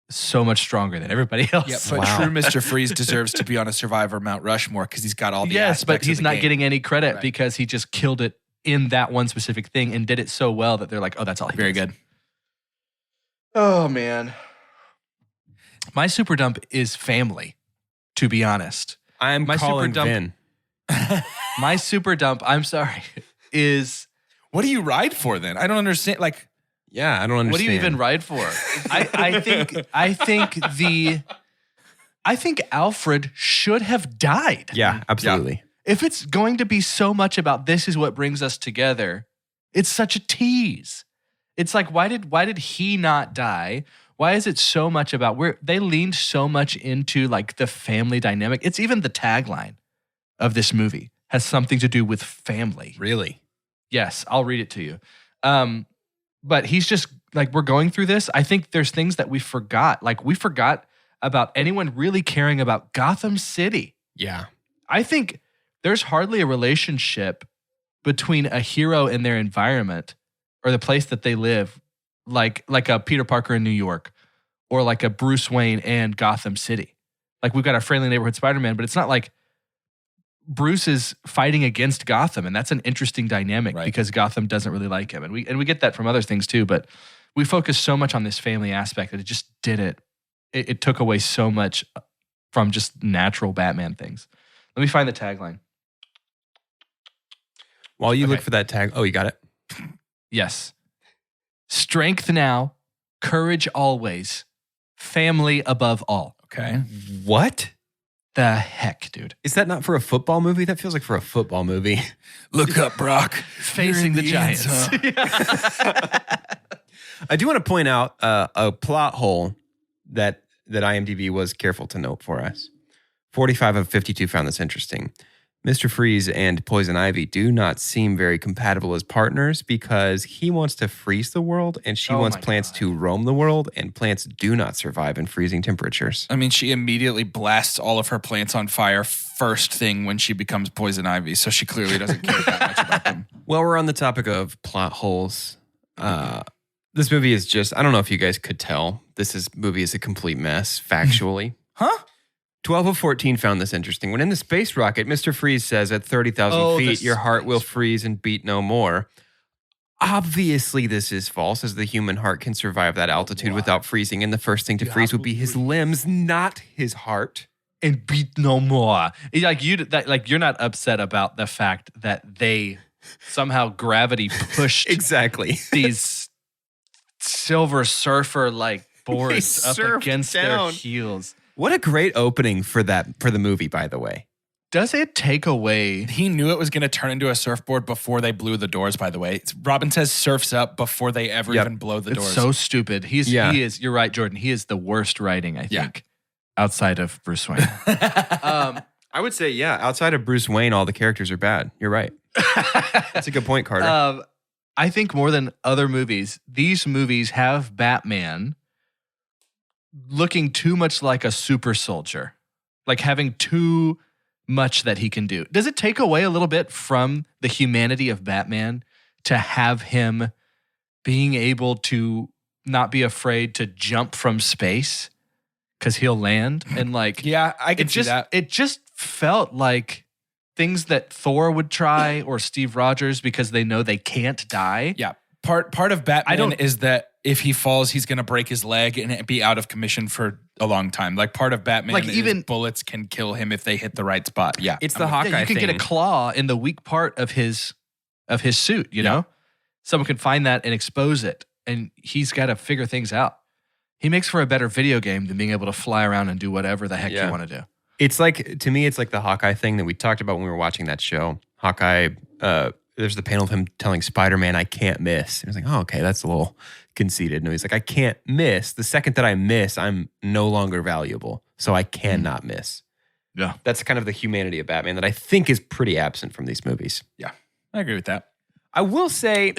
so much stronger than everybody else. Yeah, but true Mr. Freeze deserves to be on a Survivor Mount Rushmore because he's got all the yes, but aspects he's of the not game. getting any credit Right. because he just killed it in that one specific thing and did it so well that they're like, oh, that's all he Very does. good. Oh, man. My super dump is family, to be honest. I'm My calling super dump- Vin. My super dump, I'm sorry, is What do you ride for then? I don't understand. Like, Yeah, I don't understand. what do you even ride for? I think Alfred should have died. Yeah, absolutely. If it's going to be so much about this is what brings us together, it's such a tease. It's like, why did he not die? Why is it so much about they leaned so much into like the family dynamic? It's even the tagline of this movie has something to do with family. Really? Yes, I'll read it to you. But he's just like, we're going through this. I think there's things that we forgot. Like we forgot about anyone really caring about Gotham City. Yeah. I think there's hardly a relationship between a hero and their environment or the place that they live, like a Peter Parker in New York or like a Bruce Wayne and Gotham City. Like we've got our friendly neighborhood Spider-Man, but it's not like Bruce is fighting against Gotham, and that's an interesting dynamic because Gotham doesn't really like him, and we get that from other things too. But we focus so much on this family aspect that it just didn't. It took away so much from just natural Batman things. Let me find the tagline. While you look for that tag, oh, you got it. Yes, strength now, courage always, family above all. okay. What? The heck, dude! Is that not for a football movie? That feels like for a football movie. Look up, Brock. Facing the Giants. I do want to point out a plot hole that IMDb was careful to note for us. 45 of 52 found this interesting. Mr. Freeze and Poison Ivy do not seem very compatible as partners because he wants to freeze the world and she wants plants to roam the world, and plants do not survive in freezing temperatures. I mean, she immediately blasts all of her plants on fire first thing when she becomes Poison Ivy, so she clearly doesn't care that much about them. Well, we're on the topic of plot holes. This movie is just, I don't know if you guys could tell, movie is a complete mess, factually. Huh? 12 of 14 found this interesting. When in the space rocket, Mr. Freeze says at 30,000 feet, your heart will freeze and beat no more. Obviously, this is false, as the human heart can survive that altitude without freezing, and the first thing to freeze would be his limbs, not his heart. And beat no more. You're not upset about the fact that they somehow gravity pushed Exactly. these Silver Surfer like boards up surfed against down. their heels. What a great opening for the movie, by the way. Does it take away? He knew it was going to turn into a surfboard before they blew the doors, by the way. Robin says surfs up before they ever even blow the It's doors. so stupid. He is. You're right, Jordan. He is the worst writing, I think, outside of Bruce Wayne. I would say, outside of Bruce Wayne, all the characters are bad. You're right. That's a good point, Carter. I think more than other movies, these movies have Batman looking too much like a super soldier, like having too much that he can do. Does it take away a little bit from the humanity of Batman to have him being able to not be afraid to jump from space because he'll land? And like, yeah, I can see that. It just felt like things that Thor would try or Steve Rogers because they know they can't die. Yeah. Part of Batman is that if he falls, he's going to break his leg and be out of commission for a long time. Like part of Batman is even bullets can kill him if they hit the right spot. Yeah. It's the Hawkeye you can thing. get a claw in the weak part of his suit, you know? Someone can find that and expose it, and he's got to figure things out. He makes for a better video game than being able to fly around and do whatever the heck you want to do. It's like, to me, it's like the Hawkeye thing that we talked about when we were watching that show. Hawkeye, there's the panel of him telling Spider-Man, I can't miss. And I was like, oh, okay, that's a little conceited. No, he's like, I can't miss. The second that I miss, I'm no longer valuable. So I cannot miss. Yeah. That's kind of the humanity of Batman that I think is pretty absent from these movies. Yeah, I agree with that. I will say,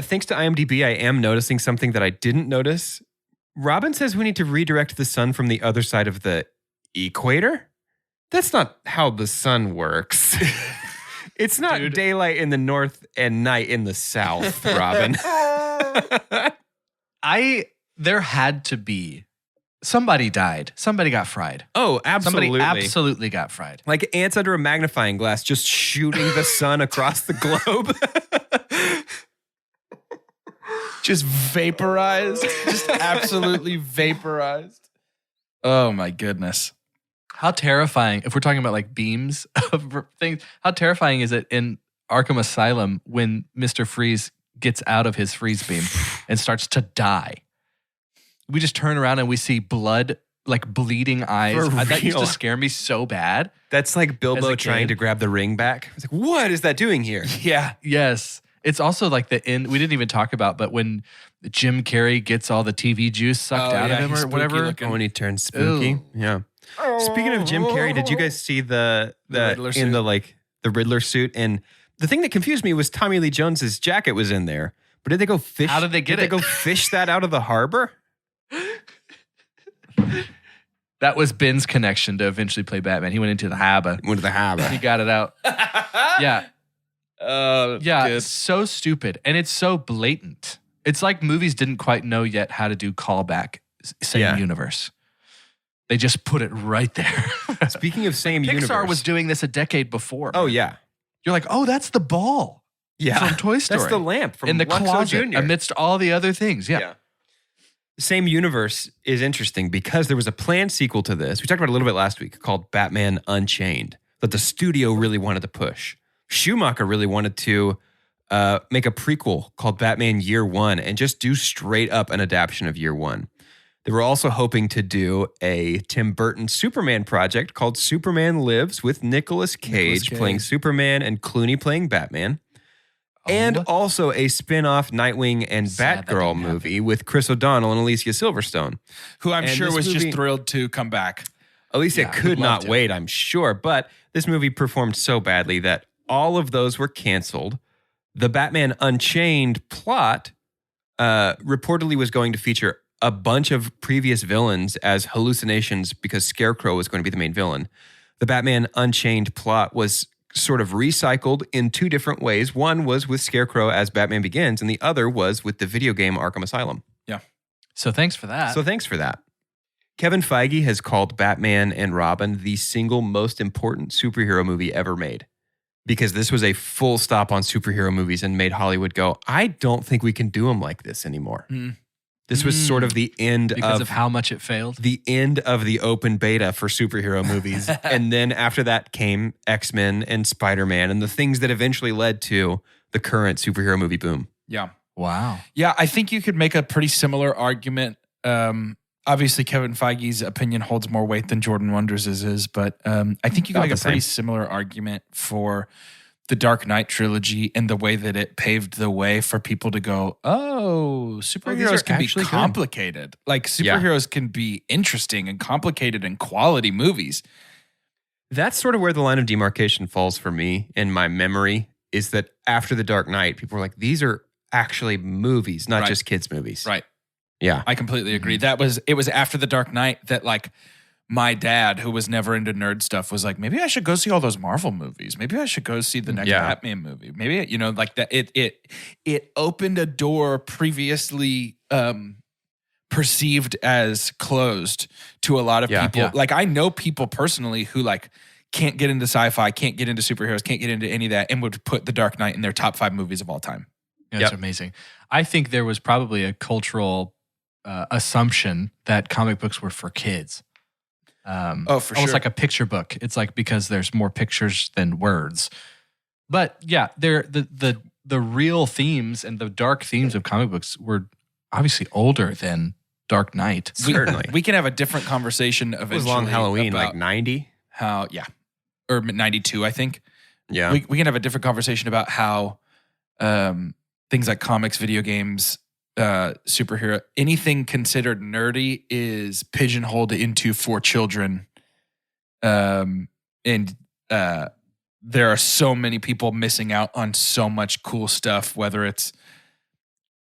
thanks to IMDb, I am noticing something that I didn't notice. Robin says we need to redirect the sun from the other side of the equator. That's not how the sun works. It's not daylight in the north and night in the south, Robin. There had to be Somebody died. Somebody got fried. Oh, absolutely. Somebody absolutely got fried. Like ants under a magnifying glass just shooting the sun across the globe. Just vaporized. Just absolutely vaporized. Oh my goodness. How terrifying, if we're talking about like beams of things, how terrifying is it in Arkham Asylum when Mr. Freeze gets out of his freeze beam and starts to die? We just turn around and we see blood, like bleeding eyes. That used to scare me so bad. That's like Bilbo trying kid. to grab the ring back. It's like, what is that doing here? Yeah. Yes. It's also like the end, we didn't even talk about, but when Jim Carrey gets all the TV juice sucked out of him he's or spooky whatever. looking. When he turns spooky. Ew. Yeah. Speaking of Jim Carrey, did you guys see the Riddler in suit. the Riddler suit? And the thing that confused me was Tommy Lee Jones's jacket was in there. But did they go fish? How did they get Did it? they go fish that out of the harbor? That was Ben's connection to eventually play Batman. He went into the harbor. Went to the harbor. He got it out. Yeah. Oh, Yeah. good. It's so stupid. And it's so blatant. It's like movies didn't quite know yet how to do callback, same Yeah. universe. They just put it right there. Speaking of same universe. Pixar was doing this a decade before. Oh, man. yeah. You're like, oh, that's the ball Yeah. from Toy Story. That's the lamp from in the Luxo closet Jr. amidst all the other things. Yeah. Same universe is interesting because there was a planned sequel to this. We talked about it a little bit last week called Batman Unchained that the studio really wanted to push. Schumacher really wanted to make a prequel called Batman Year One and just do straight up an adaptation of Year One. They were also hoping to do a Tim Burton Superman project called Superman Lives with Nicolas Cage playing Superman and Clooney playing Batman. And also a spin-off Nightwing and Sad that Batgirl didn't movie with Chris O'Donnell and Alicia Silverstone. Who I'm And sure this was movie- just thrilled to come back. Alicia Yeah, could would love not to. wait, I'm sure. But this movie performed so badly that all of those were canceled. The Batman Unchained plot reportedly was going to feature a bunch of previous villains as hallucinations because Scarecrow was going to be the main villain. The Batman Unchained plot was sort of recycled in two different ways. One was with Scarecrow as Batman Begins, and the other was with the video game Arkham Asylum. So thanks for that. So thanks for that. Kevin Feige has called Batman and Robin the single most important superhero movie ever made because this was a full stop on superhero movies and made Hollywood go, I don't think we can do them like this anymore. This was sort of the end because of how much it failed. the end of the open beta for superhero movies. And then after that came X-Men and Spider-Man and the things that eventually led to the current superhero movie boom. Yeah. Wow. Yeah, I think you could make a pretty similar argument. Obviously, Kevin Feige's opinion holds more weight than Jordan Wonders' is, but I think you can About make a the pretty same. similar argument for the Dark Knight trilogy and the way that it paved the way for people to go, oh, these are superheroes can be actually good. complicated. Like superheroes can be interesting and complicated and quality movies. That's sort of where the line of demarcation falls for me in my memory is that after The Dark Knight, people were like, these are actually movies, not Right. just kids' movies. Right. Yeah. I completely agree. It was after The Dark Knight that like my dad, who was never into nerd stuff, was like, maybe I should go see all those Marvel movies. Maybe I should go see the next Yeah. Batman movie. Maybe, you know, like that it opened a door previously perceived as closed to a lot of Yeah. people. Yeah. Like I know people personally who like can't get into sci-fi, can't get into superheroes, can't get into any of that, and would put The Dark Knight in their top 5 movies of all time. That's Yep. amazing. I think there was probably a cultural assumption that comic books were for kids. For Almost sure. like a picture book. It's like because there's more pictures than words. But yeah, the real themes and the dark themes of comic books were obviously older than Dark Knight. Certainly. We can have a different conversation It eventually. was Long Halloween, about like 90. how, yeah, or 92, I think. Yeah. We can have a different conversation about how things like comics, video games, superhero, anything considered nerdy is pigeonholed into for children. And there are so many people missing out on so much cool stuff, whether it's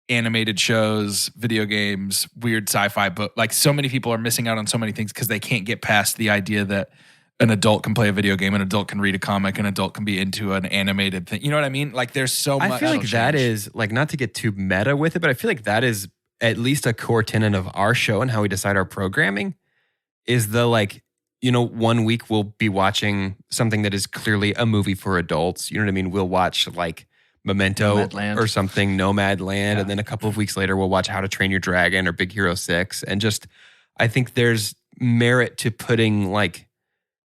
animated shows, video games, weird sci-fi, but like so many people are missing out on so many things because they can't get past the idea that an adult can play a video game, an adult can read a comic, an adult can be into an animated thing. You know what I mean? Like there's so much. I feel like that change. is, like, not to get too meta with it, but I feel like that is at least a core tenet of our show and how we decide our programming is the 1 week we'll be watching something that is clearly a movie for adults. You know what I mean? We'll watch like Memento Nomadland. or something, Nomadland. Yeah. And then a couple of weeks later, we'll watch How to Train Your Dragon or Big Hero 6. And just, I think there's merit to putting like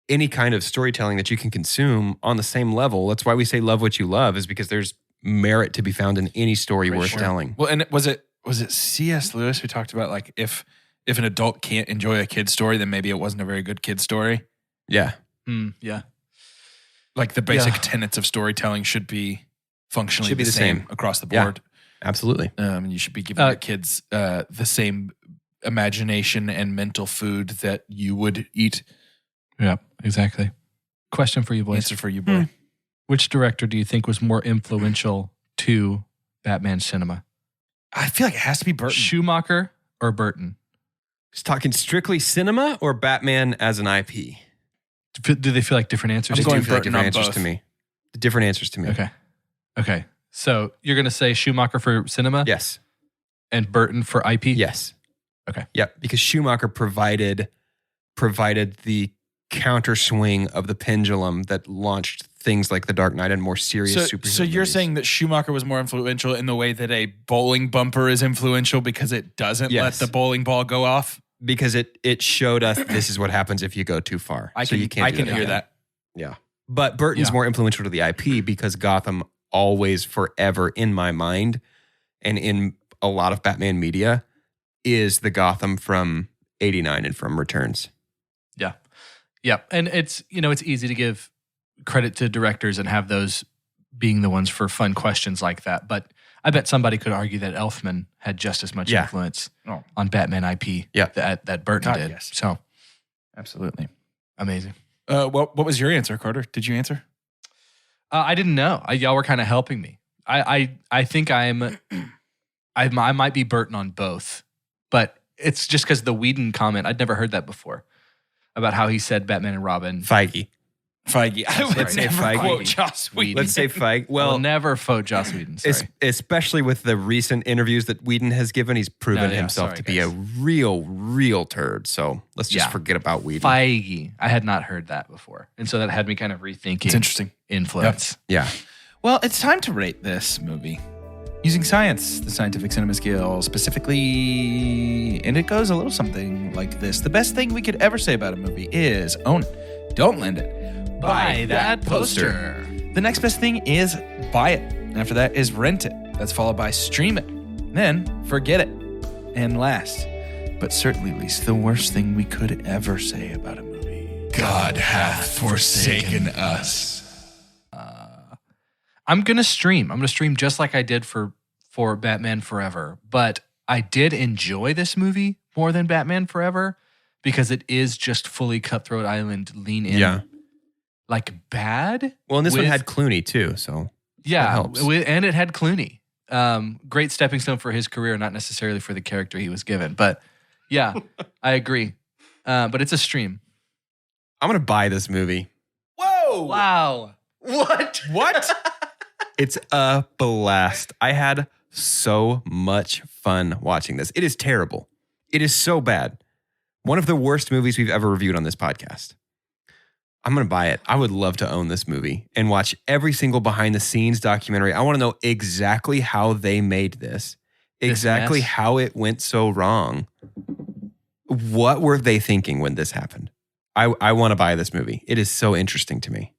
any kind of storytelling that you can consume on the same level. That's why we say love what you love, is because there's merit to be found in any story worth telling. Well, and was it C.S. Lewis who talked about like if an adult can't enjoy a kid's story, then maybe it wasn't a very good kid's story? Yeah. Yeah. Like the basic tenets of storytelling should be functionally the same across the board. Yeah, absolutely. You should be giving your kids the same imagination and mental food that you would eat. Yeah, exactly. Question for you, boys. Answer for you, boy. Which director do you think was more influential to Batman cinema? I feel like it has to be Burton. Schumacher or Burton? Just talking strictly cinema or Batman as an IP? Do they feel like different answers? I'm They going do feel like Burton different on answers both. to me. Different answers to me. Okay. So you're going to say Schumacher for cinema? Yes. And Burton for IP? Yes. Okay. Yep. Because Schumacher provided the counter swing of the pendulum that launched things like The Dark Knight and more serious superhero So you're movies. saying that Schumacher was more influential in the way that a bowling bumper is influential because it doesn't let Yes. the bowling ball go off? because it showed us this is what happens if you go too far. I So can, you can't I do can that hear again. that. Yeah. But Burton's Yeah. more influential to the IP because Gotham always, forever in my mind and in a lot of Batman media is the Gotham from 89 and from Returns. Yeah. And it's easy to give credit to directors and have those being the ones for fun questions like that. But I bet somebody could argue that Elfman had just as much Yeah. influence Oh. on Batman IP Yeah. that Burton God, did. yes. So Absolutely. amazing. What was your answer, Carter? Did you answer? I didn't know. Y'all were kind of helping me. I think I might be Burton on both, but it's just because the Whedon comment. I'd never heard that before about how he said Batman and Robin. Feige. Feige. I would Let's say never Feige. quote Joss Whedon. Let's say Feige. Well, Well, never quote Joss Whedon. Sorry. especially with the recent interviews that Whedon has given, he's proven No, yeah, himself sorry, to be a guys. real turd. So let's just Yeah. forget about Whedon. Feige. I had not heard that before, and so that had me kind of rethinking It's interesting. influence. Yeah. Well, it's time to rate this movie using science, the scientific cinema scale specifically. And it goes a little something like this. The best thing we could ever say about a movie is own it. Don't lend it. Buy that poster. The next best thing is buy it. And after that is rent it. That's followed by stream it. Then forget it. And last, but certainly least, the worst thing we could ever say about a movie. God hath forsaken us. I'm gonna stream. I'm gonna stream just like I did for Batman Forever. But I did enjoy this movie more than Batman Forever because it is just fully Cutthroat Island lean in. Yeah. Like bad. Well, and this one with- had Clooney too. So Yeah, that helps. and it had Clooney. Great stepping stone for his career, not necessarily for the character he was given. But yeah, I agree. But it's a stream. I'm going to buy this movie. Whoa! Wow. What? What? It's a blast. I had so much fun watching this. It is terrible. It is so bad. One of the worst movies we've ever reviewed on this podcast. I'm going to buy it. I would love to own this movie and watch every single behind the scenes documentary. I want to know exactly how they made this, exactly mess? how it went so wrong. What were they thinking when this happened? I want to buy this movie. It is so interesting to me.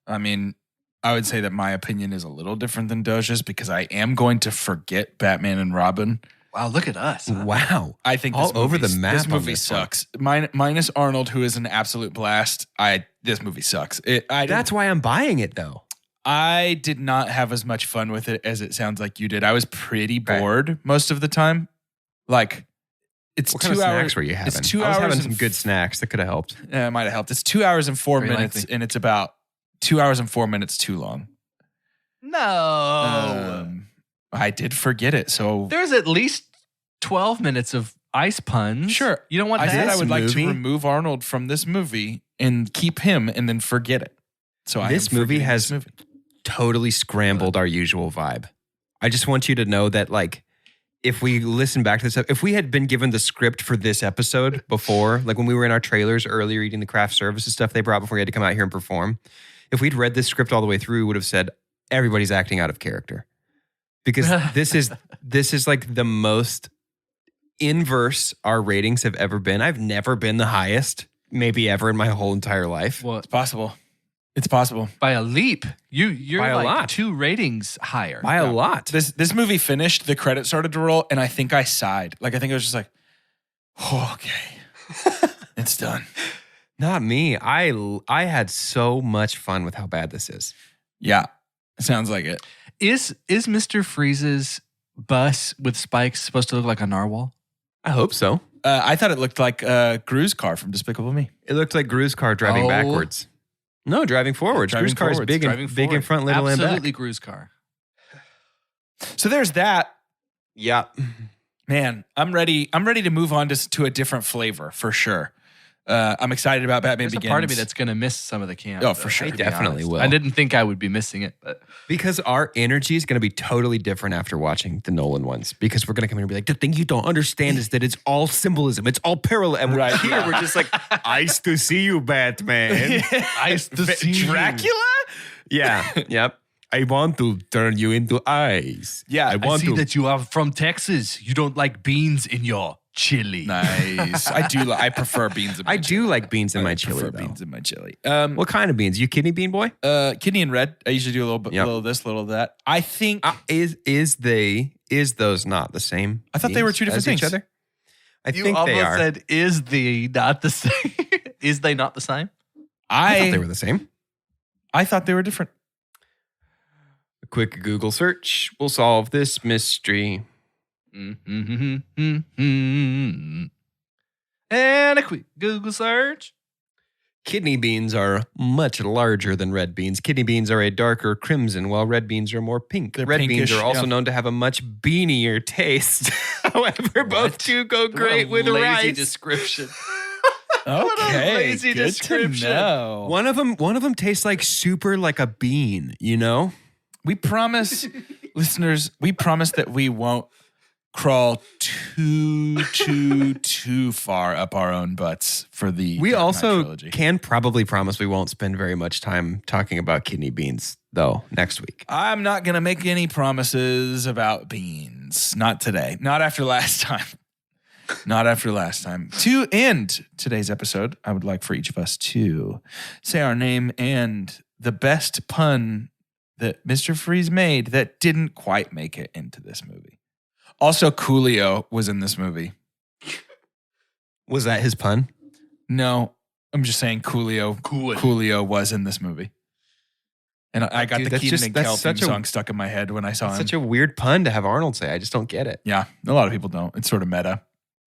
I mean, I would say that my opinion is a little different than Doja's because I am going to forget Batman and Robin. Wow, look at us. Wow. I think All this over movie- the map This on movie this one. sucks. Minus Arnold, who is an absolute blast. This movie sucks. That's why I'm buying it though. I did not have as much fun with it as it sounds like you did. I was pretty bored most of the time. Like, it's What 2 kind of hours. snacks were you having? It's 2 I was hours having and some good snacks that could have helped. It might have helped. It's 2 hours and 4 Very minutes, likely. and it's about 2 hours and 4 minutes too long. No. I did forget it, so There's at least 12 minutes of ice puns. sure. You don't want I that? said I would like movie? to remove Arnold from this movie and keep him, and then forget it. So This am movie forgetting has- this movie. Totally scrambled our usual vibe. I just want you to know that, like, if we listen back to this, if we had been given the script for this episode before, like when we were in our trailers earlier eating the craft services stuff they brought before we had to come out here and perform, if we'd read this script all the way through, we would have said everybody's acting out of character. Because this is like the most inverse our ratings have ever been. I've never been the highest, maybe ever in my whole entire life. Well, It's possible. It's possible. by a leap. You're By a like lot. 2 ratings higher. By a lot. This movie finished, the credits started to roll, and I think I sighed. Like, I think it was just like, oh, okay. It's done. Not me. I had so much fun with how bad this is. Yeah. Sounds like it. Is Mr. Freeze's bus with spikes supposed to look like a narwhal? I hope so. I thought it looked like Gru's car from Despicable Me. It looked like Gru's car driving Oh. backwards. No, driving forwards. Driving Gru's car is forwards. big Driving and big in forward. front, little in Absolutely back. Gru's car. So there's that. Yeah. Man, I'm ready to move on to a different flavor for sure. I'm excited about Batman There's Begins. a part of me that's going to miss some of the camp. Oh, for sure. to be Definitely honest. will. I didn't think I would be missing it, but Because our energy is going to be totally different after watching the Nolan ones. Because we're going to come in and be like, the thing you don't understand is that it's all symbolism. It's all parallel. And Right, here we're just like, nice to see you, Batman. nice to see you. Dracula? Yeah. Yep. I want to turn you into ice. Yeah, I see that you are from Texas. You don't like beans in your chili. Nice. I prefer beans in my I chili. do like beans in my I chili, prefer though. beans in my chili. What kind of beans? You kidney bean boy? Kidney and red. I usually do a little bit, Yep. little of this, little of that. I think Is those not the same? I thought they were two beans different as things. Each other? I You think they almost are. said, is the not the same? Is they not the same? I thought they were the same. I thought they were different. A quick Google search will solve this mystery. And a quick Google search. Kidney beans are much larger than red beans. Kidney beans are a darker crimson, while red beans are more pink. They're red pinkish, beans are also yeah. known to have a much beanier taste. However, both do go great with lazy rice. description. Okay, lazy good description. to know. One of them tastes like super like a bean, you know? We promise, listeners, we promise that we won't crawl too far up our own butts for the We Dark Knight also trilogy. can probably promise we won't spend very much time talking about kidney beans, though, next week. I'm not going to make any promises about beans. Not today. Not after last time. Not after last time. To end today's episode, I would like for each of us to say our name and the best pun that Mr. Freeze made that didn't quite make it into this movie. Also, Coolio was in this movie. Was that his pun? No, I'm just saying Coolio was in this movie. And I got Dude, the that's Keaton just- and that's Kel theme such a- song stuck in my head when I saw him. Such a weird pun to have Arnold say. I just don't get it. Yeah, a lot of people don't. It's sort of meta.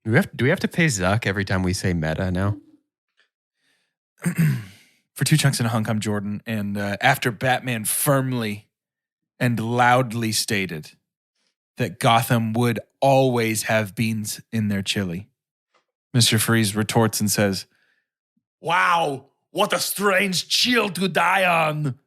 Do we have to pay Zuck every time we say meta now? For Two Chunks and a Hunk, I'm Jordan. And after Batman firmly and loudly stated that Gotham would always have beans in their chili, Mr. Freeze retorts and says, "Wow, what a strange chill to die on."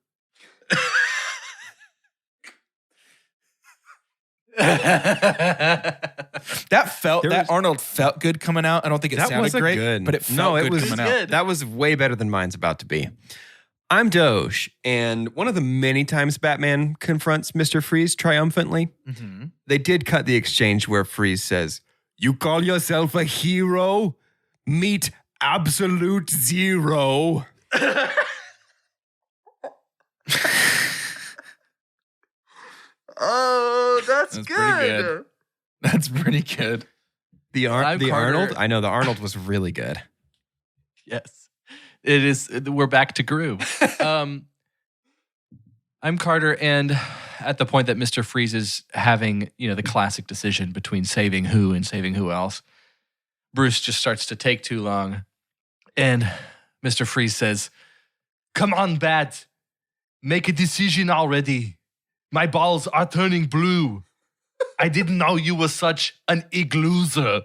That Arnold felt good coming out. I don't think it sounded wasn't great, good. but it felt it good was coming out. good. That was way better than mine's about to be. I'm Doge, and one of the many times Batman confronts Mr. Freeze triumphantly, they did cut the exchange where Freeze says, "You call yourself a hero? Meet absolute zero." Oh, that's That's pretty good. That's pretty good. The I'm Carter. Arnold? I know the Arnold was really good. Yes. It is. We're back to Gru. I'm Carter, and at the point that Mr. Freeze is having, the classic decision between saving who and saving who else, Bruce just starts to take too long. And Mr. Freeze says, "Come on, Bat. Make a decision already. My balls are turning blue. I didn't know you were such an iglooser."